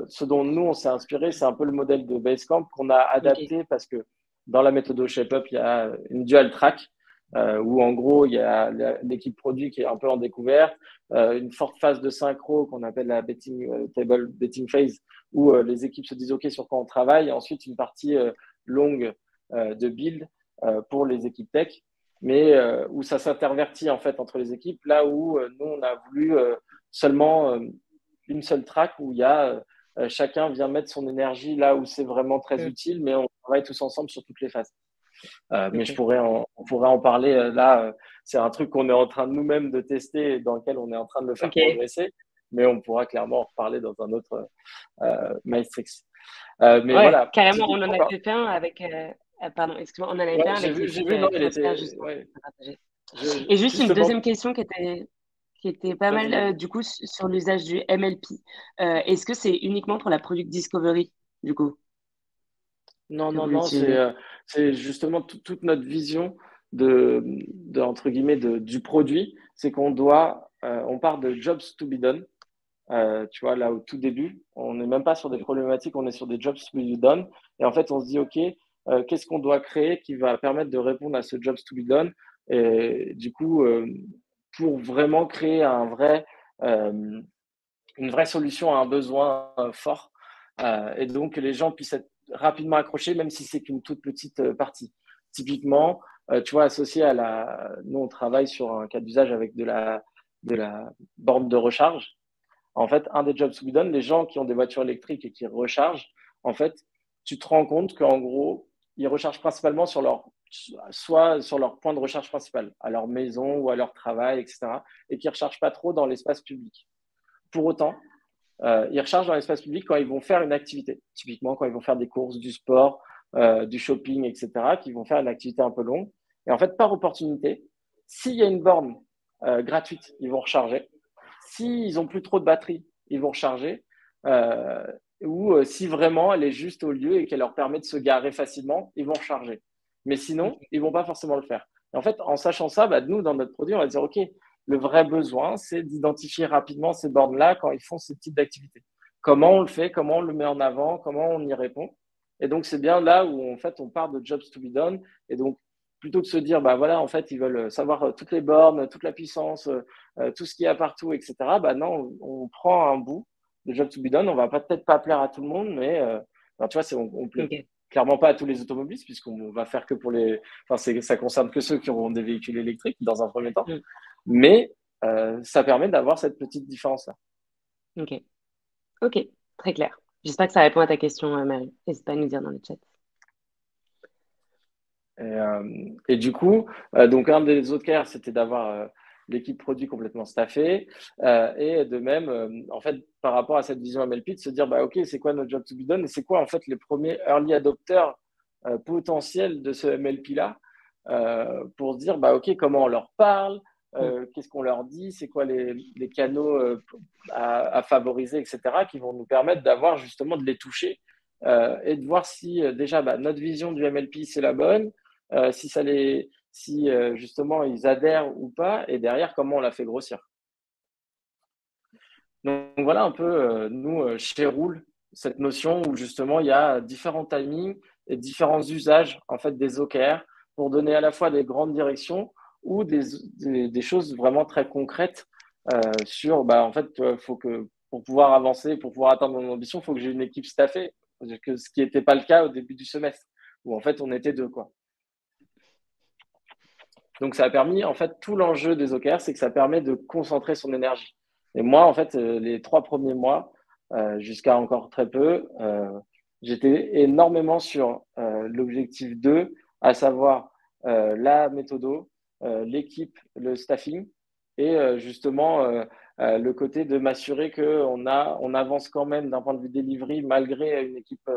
ce dont nous on s'est inspiré, c'est un peu le modèle de Basecamp qu'on a ok. adapté parce que dans la méthode ShapeUp, il y a une dual track où en gros il y a l'équipe produit qui est un peu en découverte, une forte phase de synchro qu'on appelle la betting table betting phase où les équipes se disent OK sur quoi on travaille, et ensuite une partie longue de build pour les équipes tech, mais où ça s'intervertit en fait entre les équipes, là où nous on a voulu seulement une seule track où il y a chacun vient mettre son énergie là où c'est vraiment très Mm, utile, mais on travaille tous ensemble sur toutes les phases. Mais ok. on pourrait en parler là. C'est un truc qu'on est en train de nous-mêmes de tester et dans lequel on est en train de le faire Ok. progresser, mais on pourra clairement en reparler dans un autre Maestrix. Mais Ouais, voilà, carrément, on en typiquement, avait fait un avec. Pardon, excuse-moi, on en avait fait ouais, un avec j'ai l'équipe vu, non, il transfert, était, justement. ouais, Partagé. Et juste une justement, deuxième question qui était pas vas-y, mal, vas-y. du coup, sur l'usage du MLP. Est-ce que c'est uniquement pour la product discovery, du coup, Non, que non, vous non, l'utilisez? c'est justement toute notre vision entre guillemets, du produit, c'est on part de jobs to be done. tu vois, là au tout début. On n'est même pas sur des problématiques, on est sur des jobs to be done. Et en fait, on se dit, OK, qu'est-ce qu'on doit créer qui va permettre de répondre à ce jobs to be done? Et du coup, pour vraiment créer une vraie solution à un besoin fort. Et donc, que les gens puissent être rapidement accrochés, même si c'est qu'une toute petite partie. Typiquement, tu vois, associé à nous, on travaille sur un cas d'usage avec de la borne de recharge. En fait, un des jobs to be done, les gens qui ont des voitures électriques et qui rechargent, en fait, tu te rends compte qu'en gros, ils rechargent principalement soit sur leur point de recharge principal, à leur maison ou à leur travail, etc. Et qui ne rechargent pas trop dans l'espace public. Pour autant, ils rechargent dans l'espace public quand ils vont faire une activité. Typiquement, quand ils vont faire des courses, du sport, du shopping, etc., qui vont faire une activité un peu longue. Et en fait, par opportunité, s'il y a une borne gratuite, ils vont recharger. S'ils n'ont plus trop de batterie, ils vont recharger. Euh, ou si vraiment elle est juste au lieu et qu'elle leur permet de se garer facilement, ils vont recharger. Mais sinon, ils ne vont pas forcément le faire. Et en fait, en sachant ça, bah, nous, dans notre produit, on va dire, OK, le vrai besoin, c'est d'identifier rapidement ces bornes-là quand ils font ce type d'activité. Comment on le fait, comment on le met en avant, comment on y répond. Et donc, c'est bien là où, en fait, on part de jobs to be done. Et donc, plutôt que de se dire, bah voilà, en fait, ils veulent savoir toutes les bornes, toute la puissance, tout ce qu'il y a partout, etc. Bah non, on prend un bout de job to be done. On va peut-être pas plaire à tout le monde, mais ben, tu vois, on plaît Ok. clairement pas à tous les automobilistes, puisqu'on va faire que pour les. Enfin, ça concerne que ceux qui auront des véhicules électriques dans un premier temps. Mm. Mais ça permet d'avoir cette petite différence-là. Ok. Ok. Très clair. J'espère que ça répond à ta question, Marie. N'hésite pas à nous dire dans le chat. Et du coup, donc un des autres cas, c'était d'avoir l'équipe produit complètement staffée. Et de même, en fait, par rapport à cette vision MLP, de se dire, bah, OK, c'est quoi notre job to be done et c'est quoi, en fait, les premiers early adopters potentiels de ce MLP-là pour se dire, bah, OK, comment on leur parle, Mm. qu'est-ce qu'on leur dit, c'est quoi les canaux à favoriser, etc., qui vont nous permettre d'avoir justement de les toucher et de voir si déjà bah, notre vision du MLP, c'est la bonne, si justement ils adhèrent ou pas, et derrière comment on la fait grossir. Donc voilà un peu nous chez Roule cette notion où justement il y a différents timings et différents usages en fait des OKR pour donner à la fois des grandes directions ou des choses vraiment très concrètes sur bah en fait faut que pour pouvoir avancer, pour pouvoir atteindre mon ambition, il faut que j'ai une équipe staffée, ce qui n'était pas le cas au début du semestre où en fait on était deux quoi. Donc, ça a permis, en fait, tout l'enjeu des OKR, c'est que ça permet de concentrer son énergie. Et moi, en fait, les 3 premiers mois, jusqu'à encore très peu, j'étais énormément sur l'objectif 2, à savoir la méthodo, l'équipe, le staffing, et justement le côté de m'assurer on avance quand même d'un point de vue delivery, malgré une équipe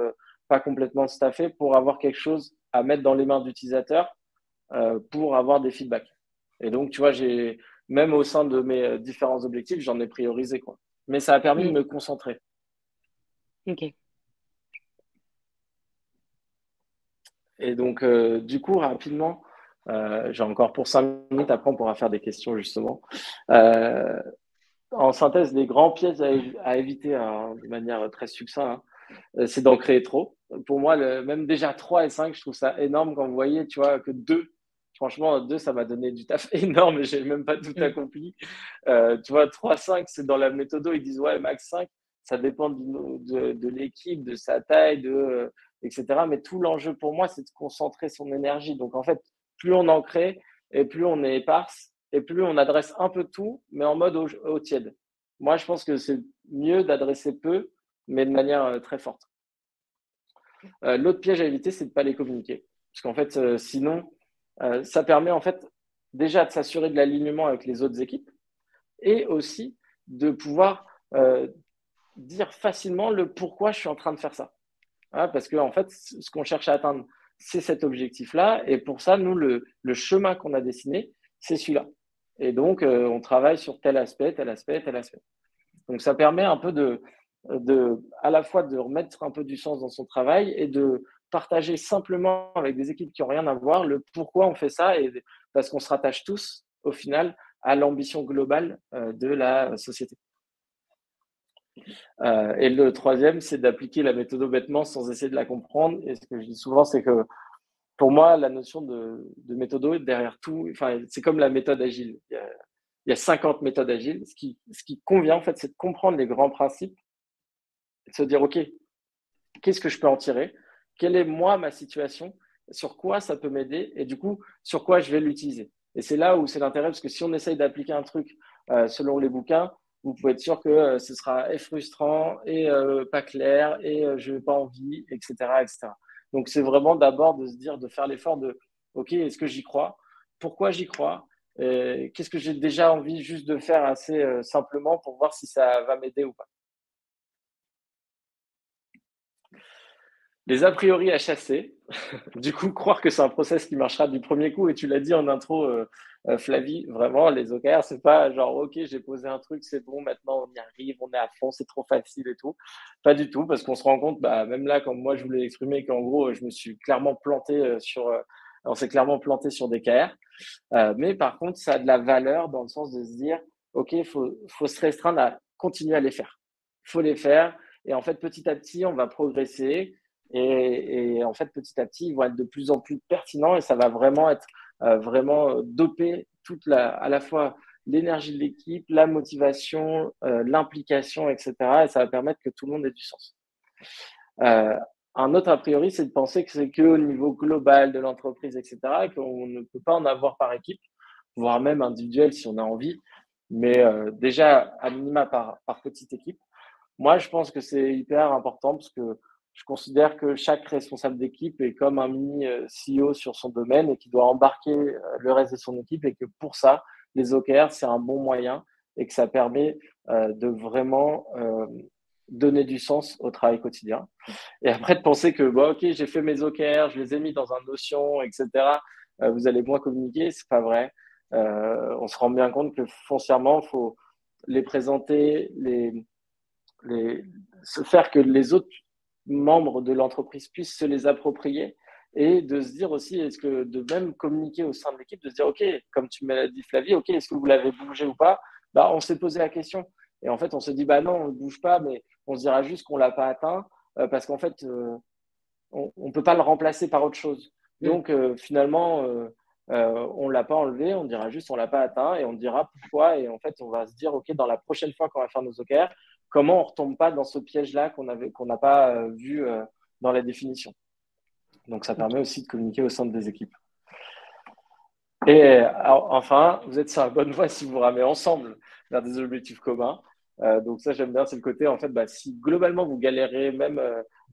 pas complètement staffée, pour avoir quelque chose à mettre dans les mains d'utilisateurs pour avoir des feedbacks. Et donc, tu vois, même au sein de mes différents objectifs, j'en ai priorisé, quoi. Mais ça a permis de Mm. me concentrer. Ok. Et donc, du coup, rapidement, j'ai encore pour 5 minutes, après on pourra faire des questions, justement. Euh, En synthèse, les grands pièges à éviter hein, de manière très succincte, hein, c'est d'en créer trop. Pour moi, même déjà 3 et 5, je trouve ça énorme quand vous voyez, tu vois, que 2. Franchement, 2, ça m'a donné du taf énorme et j'ai même pas tout Mm. accompli. Tu vois, 3, 5, c'est dans la méthode, ils disent, ouais, max 5, ça dépend de l'équipe, de sa taille, etc. Mais tout l'enjeu pour moi, c'est de concentrer son énergie. Donc, en fait, plus on en crée et plus on est éparse et plus on adresse un peu tout, mais en mode au tiède. Moi, je pense que c'est mieux d'adresser peu, mais de manière très forte. L'autre piège à éviter, c'est de ne pas les communiquer. Parce qu'en fait, sinon, ça permet en fait déjà de s'assurer de l'alignement avec les autres équipes et aussi de pouvoir dire facilement le pourquoi je suis en train de faire ça. Hein, parce que en fait, ce qu'on cherche à atteindre, c'est cet objectif-là. Et pour ça, nous, le chemin qu'on a dessiné, c'est celui-là. Et donc, on travaille sur tel aspect, tel aspect, tel aspect. Donc, ça permet un peu à la fois de remettre un peu du sens dans son travail et de partager simplement avec des équipes qui n'ont rien à voir le pourquoi on fait ça et parce qu'on se rattache tous au final à l'ambition globale de la société. Et le troisième, c'est d'appliquer la méthode bêtement sans essayer de la comprendre. Et ce que je dis souvent, c'est que pour moi, la notion de méthodo derrière tout, enfin, c'est comme la méthode agile. Il y a 50 méthodes agiles. Ce qui convient, en fait, c'est de comprendre les grands principes et de se dire, OK, qu'est-ce que je peux en tirer? Quelle est, moi, ma situation? Sur quoi ça peut m'aider? Et du coup, sur quoi je vais l'utiliser? Et c'est là où c'est l'intérêt, parce que si on essaye d'appliquer un truc selon les bouquins, vous pouvez être sûr que ce sera frustrant et pas clair et je n'ai pas envie, etc., etc. Donc, c'est vraiment d'abord de se dire, de faire l'effort de, OK, est-ce que j'y crois? Pourquoi j'y crois? Qu'est-ce que j'ai déjà envie juste de faire assez simplement pour voir si ça va m'aider ou pas? Les a priori à chasser. Du coup, croire que c'est un process qui marchera du premier coup. Et tu l'as dit en intro, Flavie, vraiment, les OKR, c'est pas genre, OK, j'ai posé un truc, c'est bon, maintenant on y arrive, on est à fond, c'est trop facile et tout. Pas du tout, parce qu'on se rend compte, bah, même là, comme moi je voulais exprimer, qu'en gros, je me suis clairement planté on s'est clairement planté sur des KR. Mais par contre, ça a de la valeur dans le sens de se dire, OK, faut se restreindre à continuer à les faire. Il faut les faire. Et en fait, petit à petit, on va progresser. Et en fait, petit à petit, ils vont être de plus en plus pertinents et ça va vraiment être vraiment doper à la fois l'énergie de l'équipe, la motivation, l'implication, etc. Et ça va permettre que tout le monde ait du sens. Euh, un autre a priori, c'est de penser que c'est qu'au niveau global de l'entreprise, etc., et qu'on ne peut pas en avoir par équipe, voire même individuel si on a envie, mais déjà à minima par petite équipe. Moi, je pense que c'est hyper important parce que je considère que chaque responsable d'équipe est comme un mini CEO sur son domaine et qui doit embarquer le reste de son équipe et que pour ça, les OKR, c'est un bon moyen et que ça permet de vraiment donner du sens au travail quotidien. Et après, de penser que, bon, OK, j'ai fait mes OKR, je les ai mis dans un Notion, etc. Vous allez moins communiquer, c'est pas vrai. On se rend bien compte que foncièrement, il faut les présenter, les, se faire que les autres membres de l'entreprise puissent se les approprier et de se dire aussi, est-ce que de même communiquer au sein de l'équipe, de se dire, OK, comme tu m'as dit Flavie, OK, est-ce que vous l'avez bougé ou pas? Bah, on s'est posé la question. Et en fait, on se dit, bah non, on ne bouge pas, mais on se dira juste qu'on ne l'a pas atteint parce qu'en fait, on ne peut pas le remplacer par autre chose. Mm. Donc, finalement, on ne l'a pas enlevé, on dira juste on ne l'a pas atteint et on dira pourquoi. Et en fait, on va se dire, OK, dans la prochaine fois qu'on va faire nos OKR, comment on ne retombe pas dans ce piège-là qu'on n'a pas vu dans la définition. Donc, ça permet aussi de communiquer au sein des équipes. Et alors, enfin, vous êtes sur la bonne voie si vous ramez ensemble vers des objectifs communs. Donc ça, j'aime bien, c'est le côté, en fait, bah, si globalement vous galérez même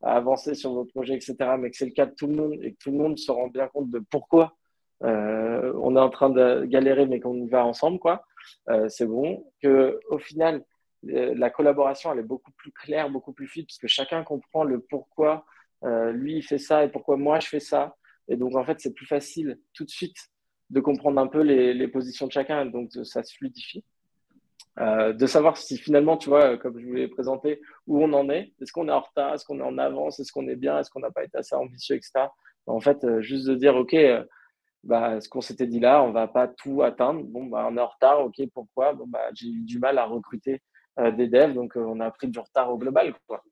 à avancer sur vos projets, etc., mais que c'est le cas de tout le monde et que tout le monde se rend bien compte de pourquoi on est en train de galérer, mais qu'on y va ensemble, quoi, c'est bon. Que au final, la collaboration, elle est beaucoup plus claire, beaucoup plus fluide, parce que chacun comprend le pourquoi lui, il fait ça et pourquoi moi, je fais ça. Et donc, en fait, c'est plus facile tout de suite de comprendre un peu les positions de chacun, donc ça se fluidifie. De savoir si finalement, tu vois, comme je vous l'ai présenté, où on en est, est-ce qu'on est en retard, est-ce qu'on est en avance, est-ce qu'on est bien, est-ce qu'on n'a pas été assez ambitieux, etc. En fait, juste de dire, OK, bah, ce qu'on s'était dit là, on va pas tout atteindre. Bon, bah, on est en retard, OK, pourquoi? Bon, bah, j'ai eu du mal à recruter des devs, donc on a pris du retard au global, quoi.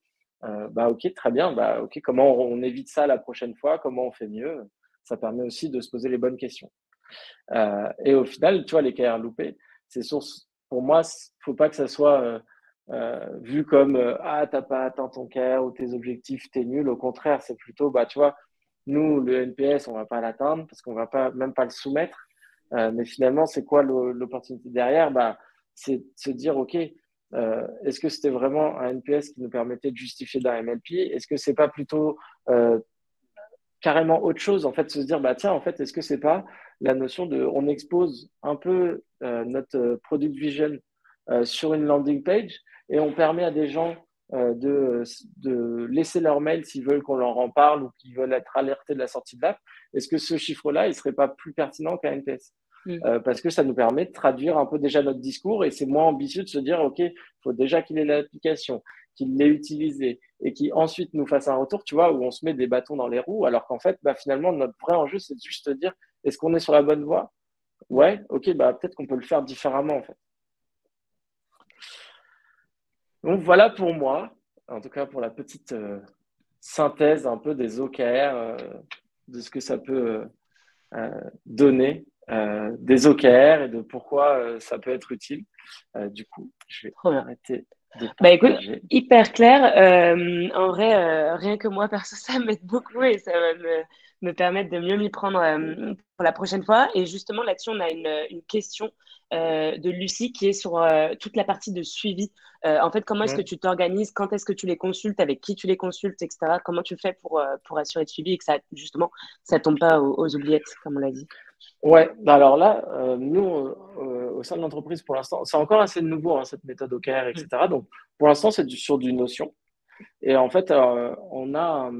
Bah, OK, très bien. Bah, OK, comment on évite ça la prochaine fois? Comment on fait mieux? Ça permet aussi de se poser les bonnes questions. Et au final, tu vois, les carrières loupées, c'est source. Pour moi, faut pas que ça soit vu comme ah, t'as pas atteint ton CAR ou tes objectifs, t'es nul. Au contraire, c'est plutôt, bah, tu vois, nous, le NPS, on va pas l'atteindre parce qu'on va pas, même pas le soumettre. Mais finalement, c'est quoi l'opportunité derrière? Bah, c'est de se dire, OK, est-ce que c'était vraiment un NPS qui nous permettait de justifier d'un MLP? Est-ce que c'est pas plutôt carrément autre chose, en fait, se dire, bah tiens, en fait, est-ce que c'est pas la notion de, on expose un peu notre product vision sur une landing page et on permet à des gens de laisser leur mail s'ils veulent qu'on leur en parle ou qu'ils veulent être alertés de la sortie de l'app. Est-ce que ce chiffre-là, il serait pas plus pertinent qu'un NPS? Mm. Parce que ça nous permet de traduire un peu déjà notre discours et c'est moins ambitieux de se dire, OK, il faut déjà qu'il ait l'application, qu'il l'ait utilisé et qu'il ensuite nous fasse un retour, tu vois, où on se met des bâtons dans les roues, alors qu'en fait, bah, finalement, notre vrai enjeu, c'est juste de dire, est-ce qu'on est sur la bonne voie? Ouais, OK, bah, peut-être qu'on peut le faire différemment, en fait. Donc voilà pour moi, en tout cas pour la petite synthèse un peu des OKR, de ce que ça peut donner, des OKR et de pourquoi ça peut être utile. Du coup, je vais Trop bien. arrêter de Bah écoute, partager. hyper clair. En vrai, rien que moi, perso, ça m'aide beaucoup et ça va me permettre de mieux m'y prendre pour la prochaine fois. Et justement, là-dessus, on a une question de Lucie qui est sur toute la partie de suivi. En fait, comment est-ce que Mm. tu t'organises? Quand est-ce que tu les consultes? Avec qui tu les consultes, etc. Comment tu fais pour assurer le suivi et que ça, justement, ça tombe pas aux oubliettes, comme on l'a dit? Ouais, bah alors là, nous, au sein de l'entreprise, pour l'instant, c'est encore assez nouveau, hein, cette méthode OKR, Mm. etc. Donc, pour l'instant, c'est sur du Notion. Et en fait, on a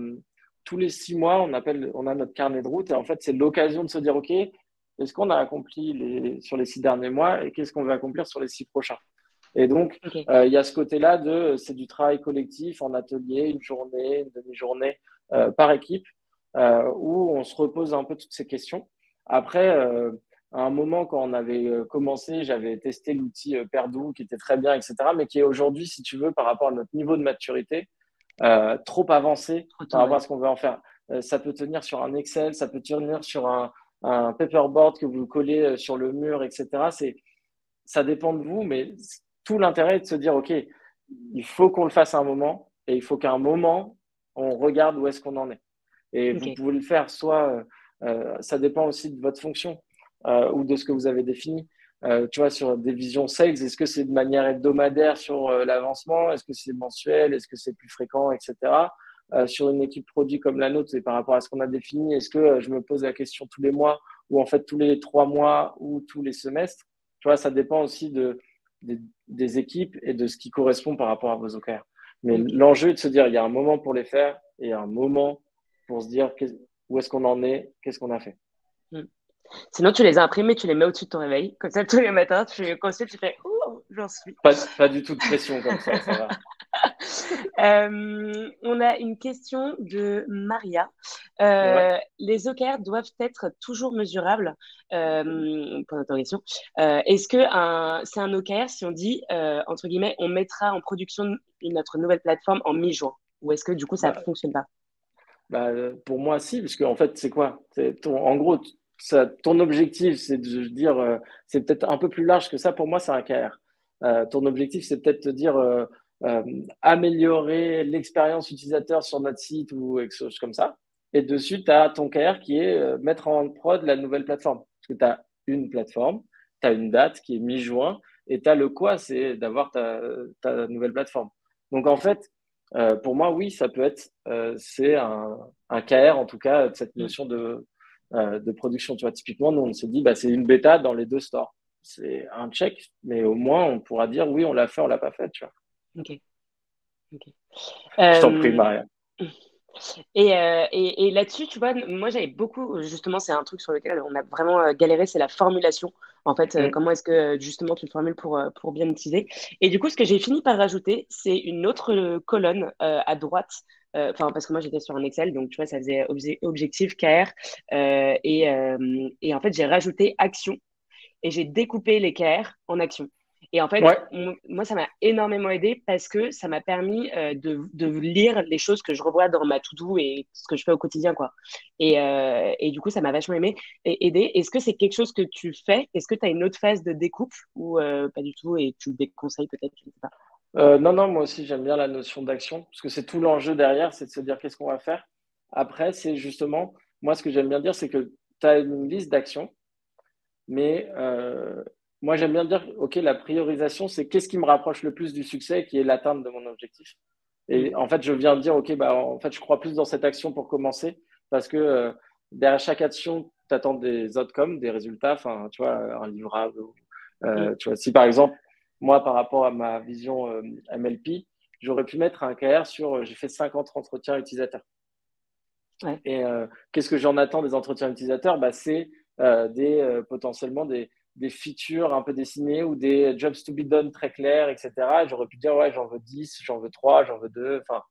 tous les 6 mois, on a notre carnet de route. Et en fait, c'est l'occasion de se dire, OK, qu'est-ce qu'on a accompli sur les 6 derniers mois et qu'est-ce qu'on va accomplir sur les 6 prochains? Et donc, Ok, il y a ce côté-là c'est du travail collectif en atelier, une journée, une demi-journée par équipe, où on se repose un peu toutes ces questions. Après, à un moment, quand on avait commencé, j'avais testé l'outil Perdoo, qui était très bien, etc., mais qui est aujourd'hui, si tu veux, par rapport à notre niveau de maturité, trop avancé trop par tôt, rapport ouais. à ce qu'on veut en faire. Ça peut tenir sur un Excel, ça peut tenir sur un paperboard que vous collez sur le mur, etc. Ça dépend de vous, mais tout l'intérêt est de se dire, OK, il faut qu'on le fasse à un moment et il faut qu'à un moment, on regarde où est-ce qu'on en est. Et vous Ok, pouvez le faire, soit ça dépend aussi de votre fonction ou de ce que vous avez défini. Tu vois, sur des visions sales, est-ce que c'est de manière hebdomadaire sur l'avancement? Est-ce que c'est mensuel? Est-ce que c'est plus fréquent, etc. Sur une équipe produit comme la nôtre, c'est par rapport à ce qu'on a défini. Est-ce que je me pose la question tous les mois ou en fait tous les 3 mois ou tous les semestres? Tu vois, ça dépend aussi des équipes et de ce qui correspond par rapport à vos OKR. Mais ok. l'enjeu est de se dire, il y a un moment pour les faire et un moment pour se dire où est-ce qu'on en est, qu'est-ce qu'on a fait. Mm. Sinon, tu les as imprimés, tu les mets au-dessus de ton réveil. Comme ça, tous les matins, tu consultes, tu fais Oh, j'en suis. Pas du tout de pression comme ça va. On a une question de Maria. Ouais. Les OKR doivent être toujours mesurables. Pour l'interrogation. Est-ce que c'est un OKR si on dit, entre guillemets, on mettra en production notre nouvelle plateforme en mi-juin? Ou est-ce que du coup, ça ne Bah, fonctionne pas? pour moi, si, parce qu'en fait, c'est quoi? En gros, ton objectif, c'est de dire, c'est peut-être un peu plus large que ça. Pour moi, c'est un KR. Ton objectif, c'est peut-être de dire, euh, améliorer l'expérience utilisateur sur notre site ou quelque chose comme ça. Et dessus, tu as ton KR qui est mettre en prod la nouvelle plateforme. Parce que tu as une plateforme, tu as une date qui est mi-juin, et tu as le quoi, c'est d'avoir ta nouvelle plateforme. Donc, en fait, pour moi, oui, ça peut être, c'est un KR en tout cas de cette Mm. notion de production. Tu vois, typiquement, nous, on s'est dit, bah, c'est une bêta dans les deux stores. C'est un check, mais au moins, on pourra dire, oui, on l'a fait, on l'a pas fait, tu vois. Ok, ok. Je t'en prie, Euh, Maria. et là-dessus, tu vois, moi j'avais beaucoup, justement, c'est un truc sur lequel on a vraiment galéré, c'est la formulation. En fait, Mm. comment est-ce que justement tu le formules pour bien l'utiliser? Et du coup, ce que j'ai fini par rajouter, c'est une autre colonne à droite. Enfin, parce que moi j'étais sur un Excel, donc tu vois, ça faisait objectif, KR. Et en fait, j'ai rajouté action et j'ai découpé les KR en actions. Et en fait, Ouais, moi, ça m'a énormément aidé parce que ça m'a permis de lire les choses que je revois dans ma to-do et ce que je fais au quotidien, quoi. Et du coup, ça m'a vachement aidé. Est-ce que c'est quelque chose que tu fais? Est-ce que tu as une autre phase de découpe ou pas du tout et tu le déconseilles peut-être, je ne sais pas. non, non, moi aussi, j'aime bien la notion d'action, parce que c'est tout l'enjeu derrière, c'est de se dire qu'est-ce qu'on va faire. Après, c'est justement, moi, ce que j'aime bien dire, c'est que tu as une liste d'actions. Mais moi, j'aime bien dire, OK, la priorisation, c'est qu'est-ce qui me rapproche le plus du succès, qui est l'atteinte de mon objectif. Mm. Et en fait, je viens de dire, OK, bah, en fait, je crois plus dans cette action pour commencer, parce que derrière chaque action, tu attends des outcomes, des résultats, enfin, tu vois, un livrable. Mm. Tu vois, si par exemple, moi, par rapport à ma vision MLP, j'aurais pu mettre un KR sur, j'ai fait 50 entretiens utilisateurs. Ouais. Et qu'est-ce que j'en attends des entretiens utilisateurs? Bah, c'est potentiellement des features un peu dessinées ou des jobs to be done très clairs, etc. Et j'aurais pu dire, ouais, j'en veux 10, j'en veux 3, j'en veux 2. Enfin,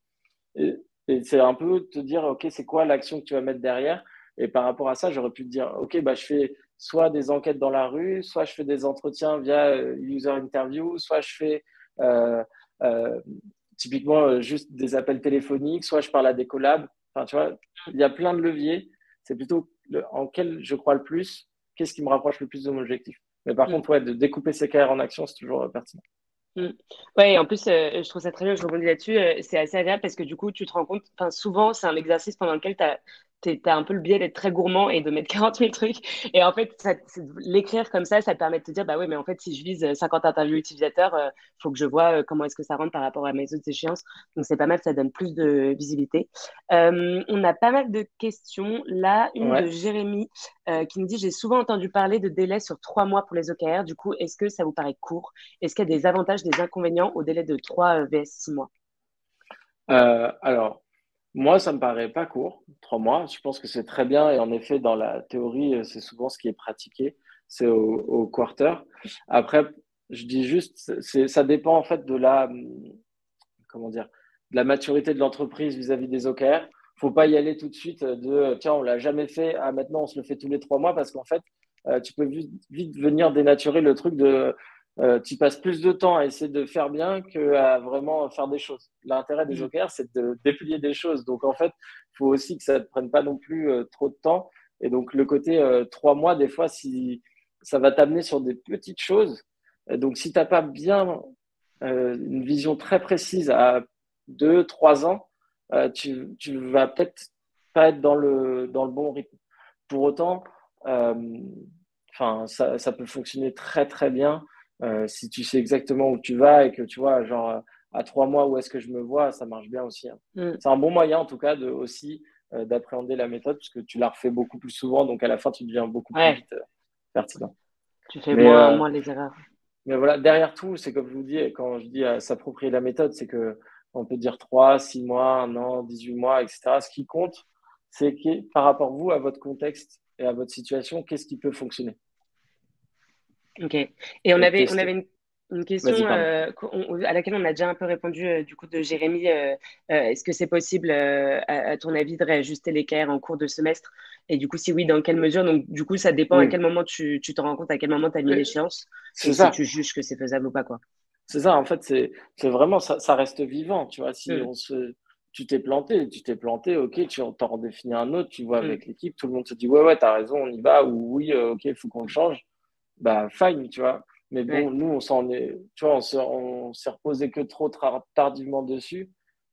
et, et c'est un peu te dire, OK, c'est quoi l'action que tu vas mettre derrière? Et par rapport à ça, j'aurais pu te dire, OK, bah, je fais soit des enquêtes dans la rue, soit je fais des entretiens via user interview, soit je fais euh, typiquement juste des appels téléphoniques, soit je parle à des collabs. Enfin, tu vois, il y a plein de leviers. C'est plutôt en quel je crois le plus, qu'est-ce qui me rapproche le plus de mon objectif. Mais par Mm. contre, ouais, de découper ses carrières en action, c'est toujours pertinent. Mm. Ouais, et en plus, je trouve ça très bien, je rebondis là-dessus. C'est assez agréable parce que du coup, tu te rends compte, enfin, souvent, c'est un exercice pendant lequel t'as un peu le biais d'être très gourmand et de mettre 40 000 trucs. Et en fait, l'écrire comme ça te permet de te dire, bah ouais, mais en fait, si je vise 50 interviews utilisateurs, faut que je vois comment est-ce que ça rentre par rapport à mes autres échéances. Donc, c'est pas mal, ça donne plus de visibilité. On a pas mal de questions. Là, une de Ouais. Jérémy qui nous dit, j'ai souvent entendu parler de délais sur 3 mois pour les OKR. Du coup, est-ce que ça vous paraît court? Est-ce qu'il y a des avantages, des inconvénients au délai de 3 vs 6 mois? Alors, moi, ça me paraît pas court, 3 mois. Je pense que c'est très bien et en effet, dans la théorie, c'est souvent ce qui est pratiqué, c'est au quarter. Après, je dis juste, ça dépend en fait de comment dire, de la maturité de l'entreprise vis-à-vis des OKR. Faut pas y aller tout de suite tiens, on l'a jamais fait, ah, maintenant on se le fait tous les 3 mois parce qu'en fait, tu peux vite venir dénaturer le truc tu passes plus de temps à essayer de faire bien qu'à vraiment faire des choses. L'intérêt des Mm. OKR, c'est de déplier des choses. Donc en fait, il faut aussi que ça ne te prenne pas non plus trop de temps. Et donc le côté 3 mois, des fois, si ça va t'amener sur des petites choses. Donc si tu n'as pas bien une vision très précise à 2, 3 ans, tu vas peut-être pas être dans le bon rythme. Pour autant, euh, enfin, ça peut fonctionner très très bien si tu sais exactement où tu vas et que tu vois, genre à 3 mois où est-ce que je me vois, ça marche bien aussi, hein. Mm. C'est un bon moyen en tout cas aussi d'appréhender la méthode puisque tu la refais beaucoup plus souvent, donc à la fin tu deviens beaucoup plus Ouais, vite pertinent. tu fais Mais moins les erreurs. mais voilà, derrière tout, c'est comme je vous dis, quand je dis s'approprier la méthode, c'est que on peut dire 3, 6 mois, 1 an, 18 mois, etc. Ce qui compte, c'est que par rapport vous, à votre contexte et à votre situation, qu'est-ce qui peut fonctionner Ok. Et on et avait, on tester. avait une question Vas-y, pardon. à laquelle on a déjà un peu répondu du coup de Jérémy. Est-ce que c'est possible, à ton avis, de réajuster l'équerre en cours de semestre? Et du coup, si oui, dans quelle mesure? Donc, du coup, ça dépend à Oui, quel moment tu te rends compte, à quel moment tu as mis Euh, l'échéance et c'est si ça. tu juges que c'est faisable ou pas, quoi. C'est ça. En fait, c'est vraiment ça reste vivant. Tu vois, si Mm, tu t'es planté, ok, tu t'en redéfinis un autre, tu vois mm, avec l'équipe, tout le monde te dit ouais, ouais, t'as raison, on y va, ou oui, ok, il faut qu'on le change. Bah fine, tu vois. Mais bon, ouais. nous, on s'en est, tu vois, on s'est reposé que trop tardivement dessus.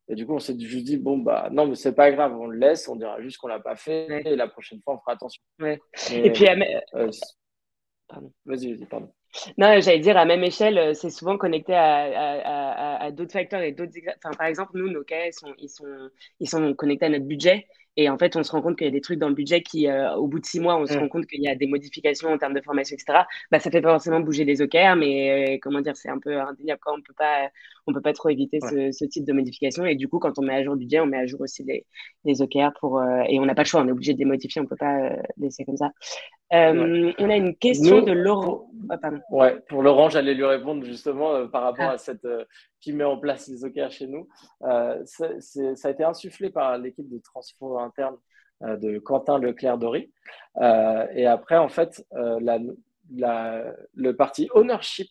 Et du coup, on s'est juste dit, bon, bah non, mais c'est pas grave, on le laisse, on dira juste qu'on l'a pas fait Ouais. et la prochaine fois, on fera attention. Ouais. Et Mais puis, euh, pardon. vas-y, pardon. Non, j'allais dire à même échelle, c'est souvent connecté à d'autres facteurs et Enfin, par exemple, nous, nos cas, ils sont connectés à notre budget. Et en fait, on se rend compte qu'il y a des trucs dans le budget qui, au bout de 6 mois, on se rend Hum, compte qu'il y a des modifications en termes de formation, etc. Bah, ça fait pas forcément bouger les OKR, mais comment dire, c'est un peu indéniable, quoi. On peut pas trop éviter ouais, ce type de modification. Et du coup, quand on met à jour le budget, on met à jour aussi les OKR et on n'a pas le choix, on est obligé de les modifier, on peut pas laisser comme ça. ouais. On a une question de Nous, Laurent. pour, Ah, pardon. ouais, pour Laurent, j'allais lui répondre justement par rapport Ah. à cette qui met en place les OKR chez nous. Ça a été insufflé par l'équipe de transfo interne de Quentin Leclerc-Dory. Et après, en fait, le parti ownership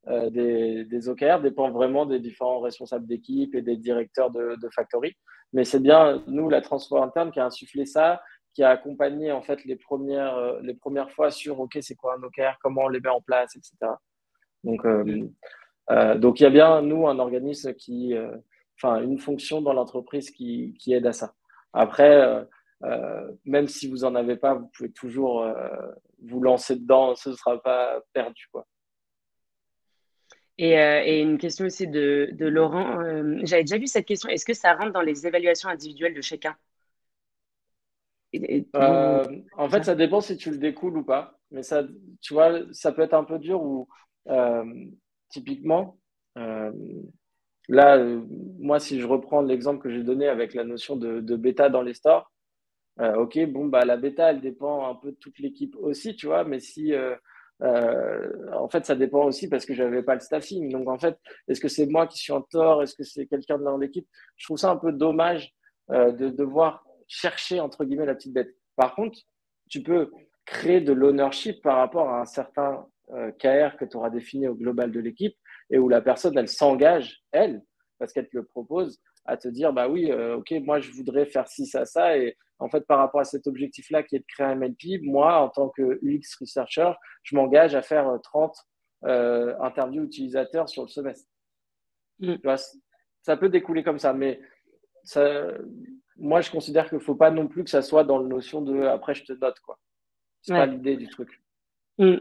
des OKR dépend vraiment des différents responsables d'équipe et des directeurs de factory. Mais c'est bien, nous, la transfo interne, qui a insufflé ça, qui a accompagné en fait les premières fois sur OK, c'est quoi un OKR, comment on les met en place, etc. Donc, Mm. donc il y a bien, nous, un organisme enfin, une fonction dans l'entreprise qui aide à ça. Après, même si vous en avez pas, vous pouvez toujours vous lancer dedans, ce ne sera pas perdu, quoi. Et une question aussi de Laurent. J'avais déjà vu cette question. Est-ce que ça rentre dans les évaluations individuelles de chacun? Vous En fait, ça? ça dépend si tu le découles ou pas. Mais ça, tu vois, ça peut être un peu dur ou euh, typiquement, euh, là, moi, si je reprends l'exemple que j'ai donné avec la notion de bêta dans les stores, ok, bon, bah, la bêta, elle dépend un peu de toute l'équipe aussi, tu vois, mais si, en fait, ça dépend aussi parce que j'avais pas le staffing. Donc, en fait, est-ce que c'est moi qui suis en tort? Est-ce que c'est quelqu'un dans l'équipe? Je trouve ça un peu dommage de devoir chercher, entre guillemets, la petite bête. Par contre, tu peux créer de l'ownership par rapport à un certain KR que tu auras défini au global de l'équipe et où la personne, elle s'engage, elle, parce qu'elle te le propose, à te dire, bah oui, ok, moi, je voudrais faire ci, ça, et en fait, par rapport à cet objectif-là qui est de créer un MLP, moi, en tant que UX researcher, je m'engage à faire 30 interviews utilisateurs sur le semestre. Mm. Tu vois, ça peut découler comme ça, mais ça, moi, je considère qu'il ne faut pas non plus que ça soit dans la notion de après, je te note, quoi. C'est pas Ouais. l'idée du truc. Mm.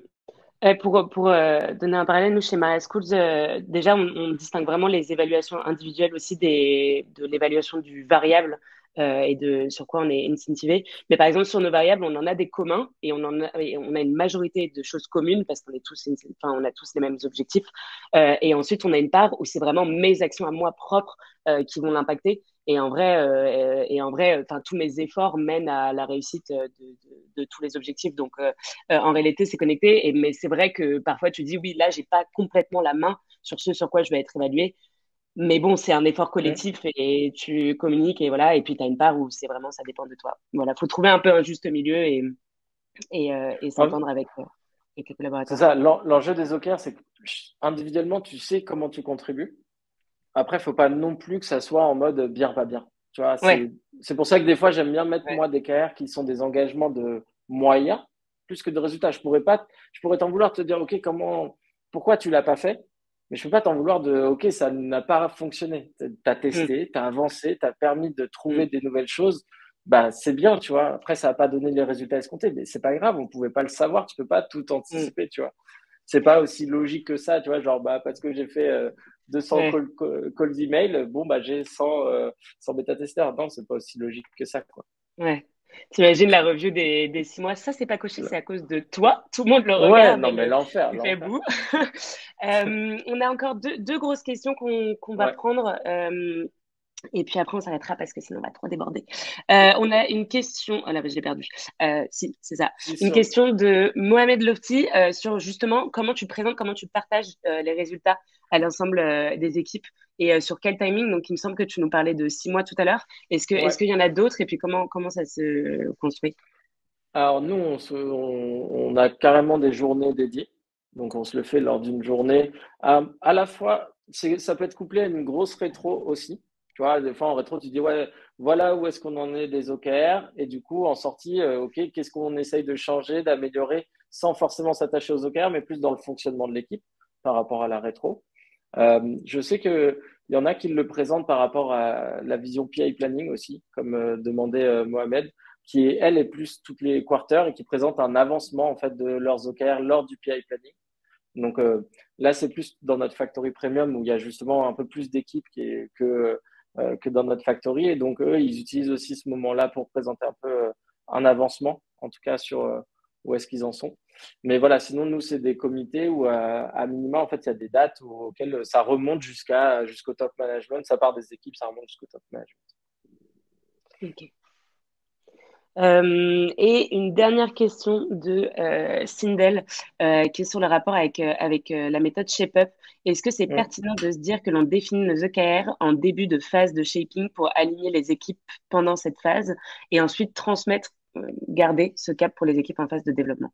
Pour donner un parallèle, nous, chez Maria Schools, déjà, on distingue vraiment les évaluations individuelles aussi de l'évaluation du variable et de sur quoi on est incentivé. Mais par exemple, sur nos variables, on en a des communs et on a une majorité de choses communes parce qu'on est tous, enfin, on a tous les mêmes objectifs. Et ensuite, on a une part où c'est vraiment mes actions à moi propres qui vont l'impacter. Et en vrai, enfin, tous mes efforts mènent à la réussite de tous les objectifs. Donc, en réalité, c'est connecté. Mais c'est vrai que parfois, tu dis, oui, là, j'ai pas complètement la main sur ce sur quoi je vais être évalué. Mais bon, c'est un effort Mm. collectif et tu communiques et voilà. Et puis, tu as une part où c'est vraiment, ça dépend de toi. Voilà, faut trouver un peu un juste milieu et s'entendre avec les C'est collaborateurs. ça, l'enjeu des OKR, c'est que individuellement, tu sais comment tu contribues. Après, il ne faut pas non plus que ça soit en mode bien, pas bien. Tu vois, Ouais, c'est pour ça que des fois, j'aime bien mettre, ouais. moi, des KR qui sont des engagements de moyens plus que de résultats. Je pourrais t'en vouloir te dire, OK, pourquoi tu l'as pas fait? Mais je peux pas t'en vouloir de, OK, ça n'a pas fonctionné. Tu as Mm, testé, tu as avancé, tu as permis de mm, trouver des nouvelles choses. Bah, c'est bien, tu vois. Après, ça n'a pas donné les résultats escomptés, mais c'est pas grave. On pouvait pas le savoir. Tu peux pas tout mm. anticiper, tu vois. C'est pas aussi logique que ça, tu vois. Genre, bah, parce que j'ai fait 200 Ouais, calls email, bon, bah, j'ai 100 bêta-testeurs. Non, c'est pas aussi logique que ça, quoi. ouais. T'imagines la review des 6 mois. Ça, c'est pas coché, c'est à cause de toi. Tout le monde le Ouais, regarde non, mais l'enfer, il fait l'enfer. bout. On a encore deux grosses questions qu'on va Ouais, prendre. Et puis après, on s'arrêtera parce que sinon, on va trop déborder. On a une question. Oh là, j'ai perdu. Si, c'est ça. si, Une sur, question de Mohamed Lofti sur justement comment tu présentes, comment tu partages les résultats à l'ensemble des équipes et sur quel timing. Donc, il me semble que tu nous parlais de 6 mois tout à l'heure. Est-ce ouais. qu'il y en a d'autres et puis comment ça se construit? Alors, nous, on a carrément des journées dédiées. Donc, on se le fait lors d'une journée. À la fois, ça peut être couplé à une grosse rétro aussi. Tu vois, des fois, en rétro, tu dis, ouais, voilà où est-ce qu'on en est des OKR. Et du coup, en sortie, OK, qu'est-ce qu'on essaye de changer, d'améliorer, sans forcément s'attacher aux OKR, mais plus dans le fonctionnement de l'équipe par rapport à la rétro. Je sais qu'il y en a qui le présentent par rapport à la vision PI planning aussi, comme demandait Mohamed, qui elle est plus toutes les quarters et qui présente un avancement en fait de leurs OKR lors du PI planning. Donc là, c'est plus dans notre factory premium où il y a justement un peu plus d'équipes que dans notre factory. Et donc eux, ils utilisent aussi ce moment-là pour présenter un peu un avancement, en tout cas sur où est-ce qu'ils en sont. Mais voilà, sinon nous, c'est des comités où à minima, en fait, il y a des dates auxquelles ça remonte jusqu'au top management. Ça part des équipes, ça remonte jusqu'au top management. Ok. Et une dernière question de Sindel qui est sur le rapport avec la méthode ShapeUp. Est-ce que c'est Mm. pertinent de se dire que l'on définit nos OKR en début de phase de shaping pour aligner les équipes pendant cette phase et ensuite transmettre, garder ce cap pour les équipes en phase de développement?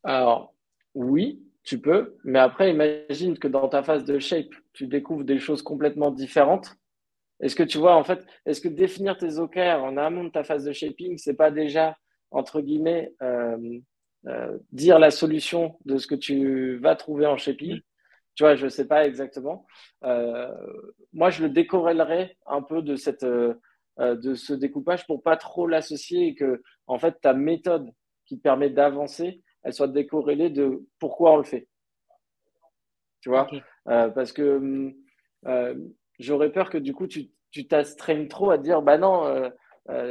Alors, oui, tu peux, mais après, imagine que dans ta phase de shape, tu découvres des choses complètement différentes. Est-ce que tu vois, en fait, est-ce que définir tes OKR en amont de ta phase de shaping, c'est pas déjà, entre guillemets, dire la solution de ce que tu vas trouver en shaping? Tu vois, je sais pas exactement. Euh, Moi, je le décorrélerais un peu de ce découpage pour pas trop l'associer et que, en fait, ta méthode qui te permet d'avancer, elle soit décorrélée de pourquoi on le fait. Tu vois, Ok. parce que euh, j'aurais peur que du coup tu t'astreignes trop à dire bah non,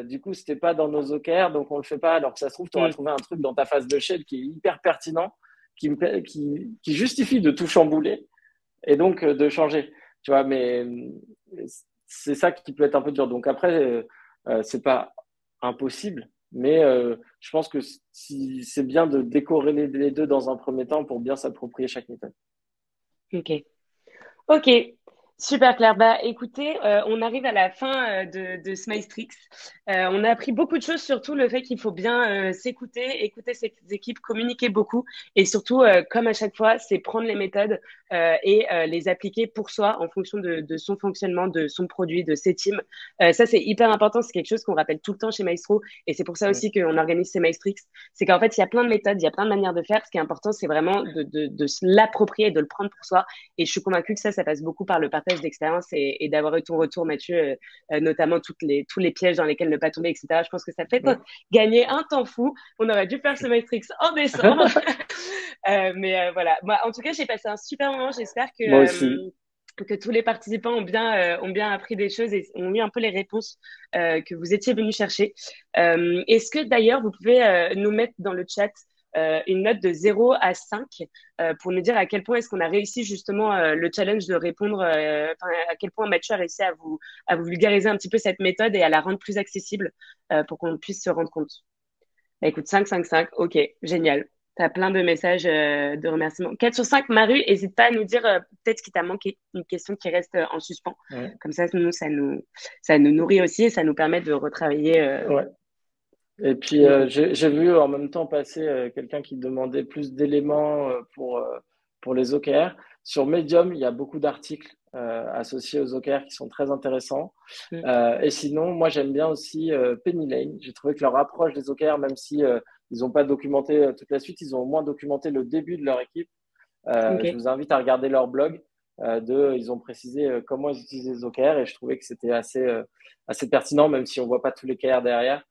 du coup c'était pas dans nos OKR donc on le fait pas alors que ça se trouve tu auras Mm. trouvé un truc dans ta phase de shape qui est hyper pertinent, qui justifie de tout chambouler et donc de changer. Tu vois, mais c'est ça qui peut être un peu dur. Donc après, c'est pas impossible, mais je pense que si, c'est bien de décorréler les deux dans un premier temps pour bien s'approprier chaque méthode. Ok. Ok. Super Claire. Bah, écoutez, on arrive à la fin de ce Maestrix. On a appris beaucoup de choses, surtout le fait qu'il faut bien s'écouter, écouter ses équipes, communiquer beaucoup, et surtout, comme à chaque fois, c'est prendre les méthodes et les appliquer pour soi en fonction de son fonctionnement, de son produit, de ses teams. Ça, c'est hyper important. C'est quelque chose qu'on rappelle tout le temps chez Maestro, et c'est pour ça Mm. aussi qu'on organise ces Maestrix. C'est qu'en fait, il y a plein de méthodes, il y a plein de manières de faire. Ce qui est important, c'est vraiment de se l'approprier et de le prendre pour soi. Et je suis convaincue que ça passe beaucoup par le partage d'expérience et d'avoir eu ton retour, Mathieu, notamment tous les pièges dans lesquels ne pas tomber, etc. Je pense que ça fait Mm. gagner un temps fou. On aurait dû faire ce Matrix en décembre. Mais voilà. Moi, en tout cas, j'ai passé un super moment. J'espère Moi aussi. que tous les participants ont bien appris des choses et ont eu un peu les réponses que vous étiez venus chercher. Est-ce que d'ailleurs, vous pouvez nous mettre dans le chat une note de 0 à 5 pour nous dire à quel point est-ce qu'on a réussi justement le challenge de répondre, à quel point Mathieu a réussi à vous vulgariser un petit peu cette méthode et à la rendre plus accessible pour qu'on puisse se rendre compte. Bah, écoute, 5, 5, 5, ok, génial. Tu as plein de messages de remerciements. 4 sur 5, Maru, n'hésite pas à nous dire peut-être ce qui t'a manqué, une question qui reste en suspens. Ouais. Comme ça, ça nous nourrit aussi et ça nous permet de retravailler. Ouais. Et puis, j'ai vu en même temps passer quelqu'un qui demandait plus d'éléments pour les OKR. Sur Medium, il y a beaucoup d'articles associés aux OKR qui sont très intéressants. Mm. Et sinon, moi, j'aime bien aussi Penny Lane. J'ai trouvé que leur approche des OKR, même si ils n'ont pas documenté toute la suite, ils ont au moins documenté le début de leur équipe. Je Ok. vous invite à regarder leur blog. Ils ont précisé comment ils utilisent les OKR et je trouvais que c'était assez pertinent, même si on voit pas tous les KR derrière.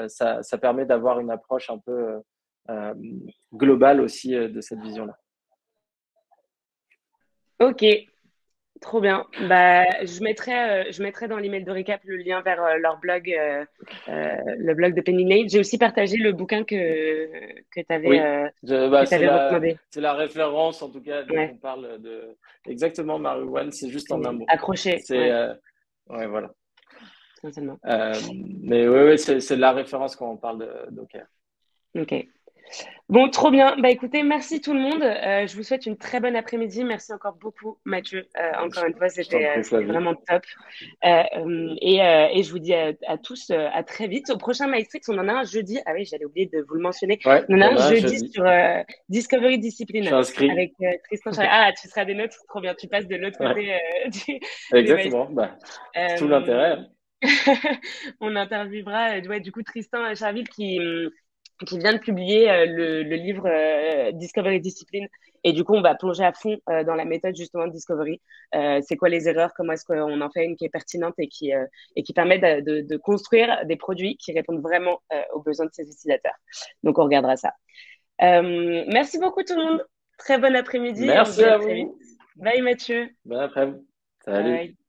Ça permet d'avoir une approche un peu euh, globale aussi de cette vision-là. Ok, trop bien. Bah, je mettrai dans l'email de récap le lien vers leur blog, le blog de Penny Lane. J'ai aussi partagé le bouquin Oui, que c'est t'avais recommandé. la référence en tout cas dès Ouais, qu'on parle de exactement Marouane, c'est juste en un génial. mot. Accroché, C'est ouais, ouais voilà. essentiellement. Mais oui, c'est la référence quand on parle de Docker. Ok. Bon, trop bien. Bah écoutez, merci tout le monde. Je vous souhaite une très bonne après-midi. Merci encore beaucoup, Mathieu. Je, Encore une fois, je t'en prie, c'était Flavie. vraiment top. Et je vous dis à tous à très vite. Au prochain Maestrix, on en a un jeudi. Ah oui, j'allais oublier de vous le mentionner. Ouais, On en il y a en un a un jeudi jeudi. sur Discovery Je suis Discipline inscrit. avec Tristan Charest. Ah, tu seras des nôtres. Trop bien. Tu passes de l'autre Ouais, côté des Maestrix. exactement. Bah, c'est tout l'intérêt. Euh, on interviewera ouais, du coup Tristan Charville qui vient de publier le livre Discovery Discipline. Et du coup, on va plonger à fond dans la méthode justement de Discovery. C'est quoi les erreurs, comment est-ce qu'on en fait une qui est pertinente et qui permet de construire des produits qui répondent vraiment aux besoins de ses utilisateurs. Donc, on regardera ça. Merci beaucoup tout le monde. Très bon après-midi et on se Merci dit à à très vite. vous. Bye Mathieu. Bon après-midi. Salut. Bye.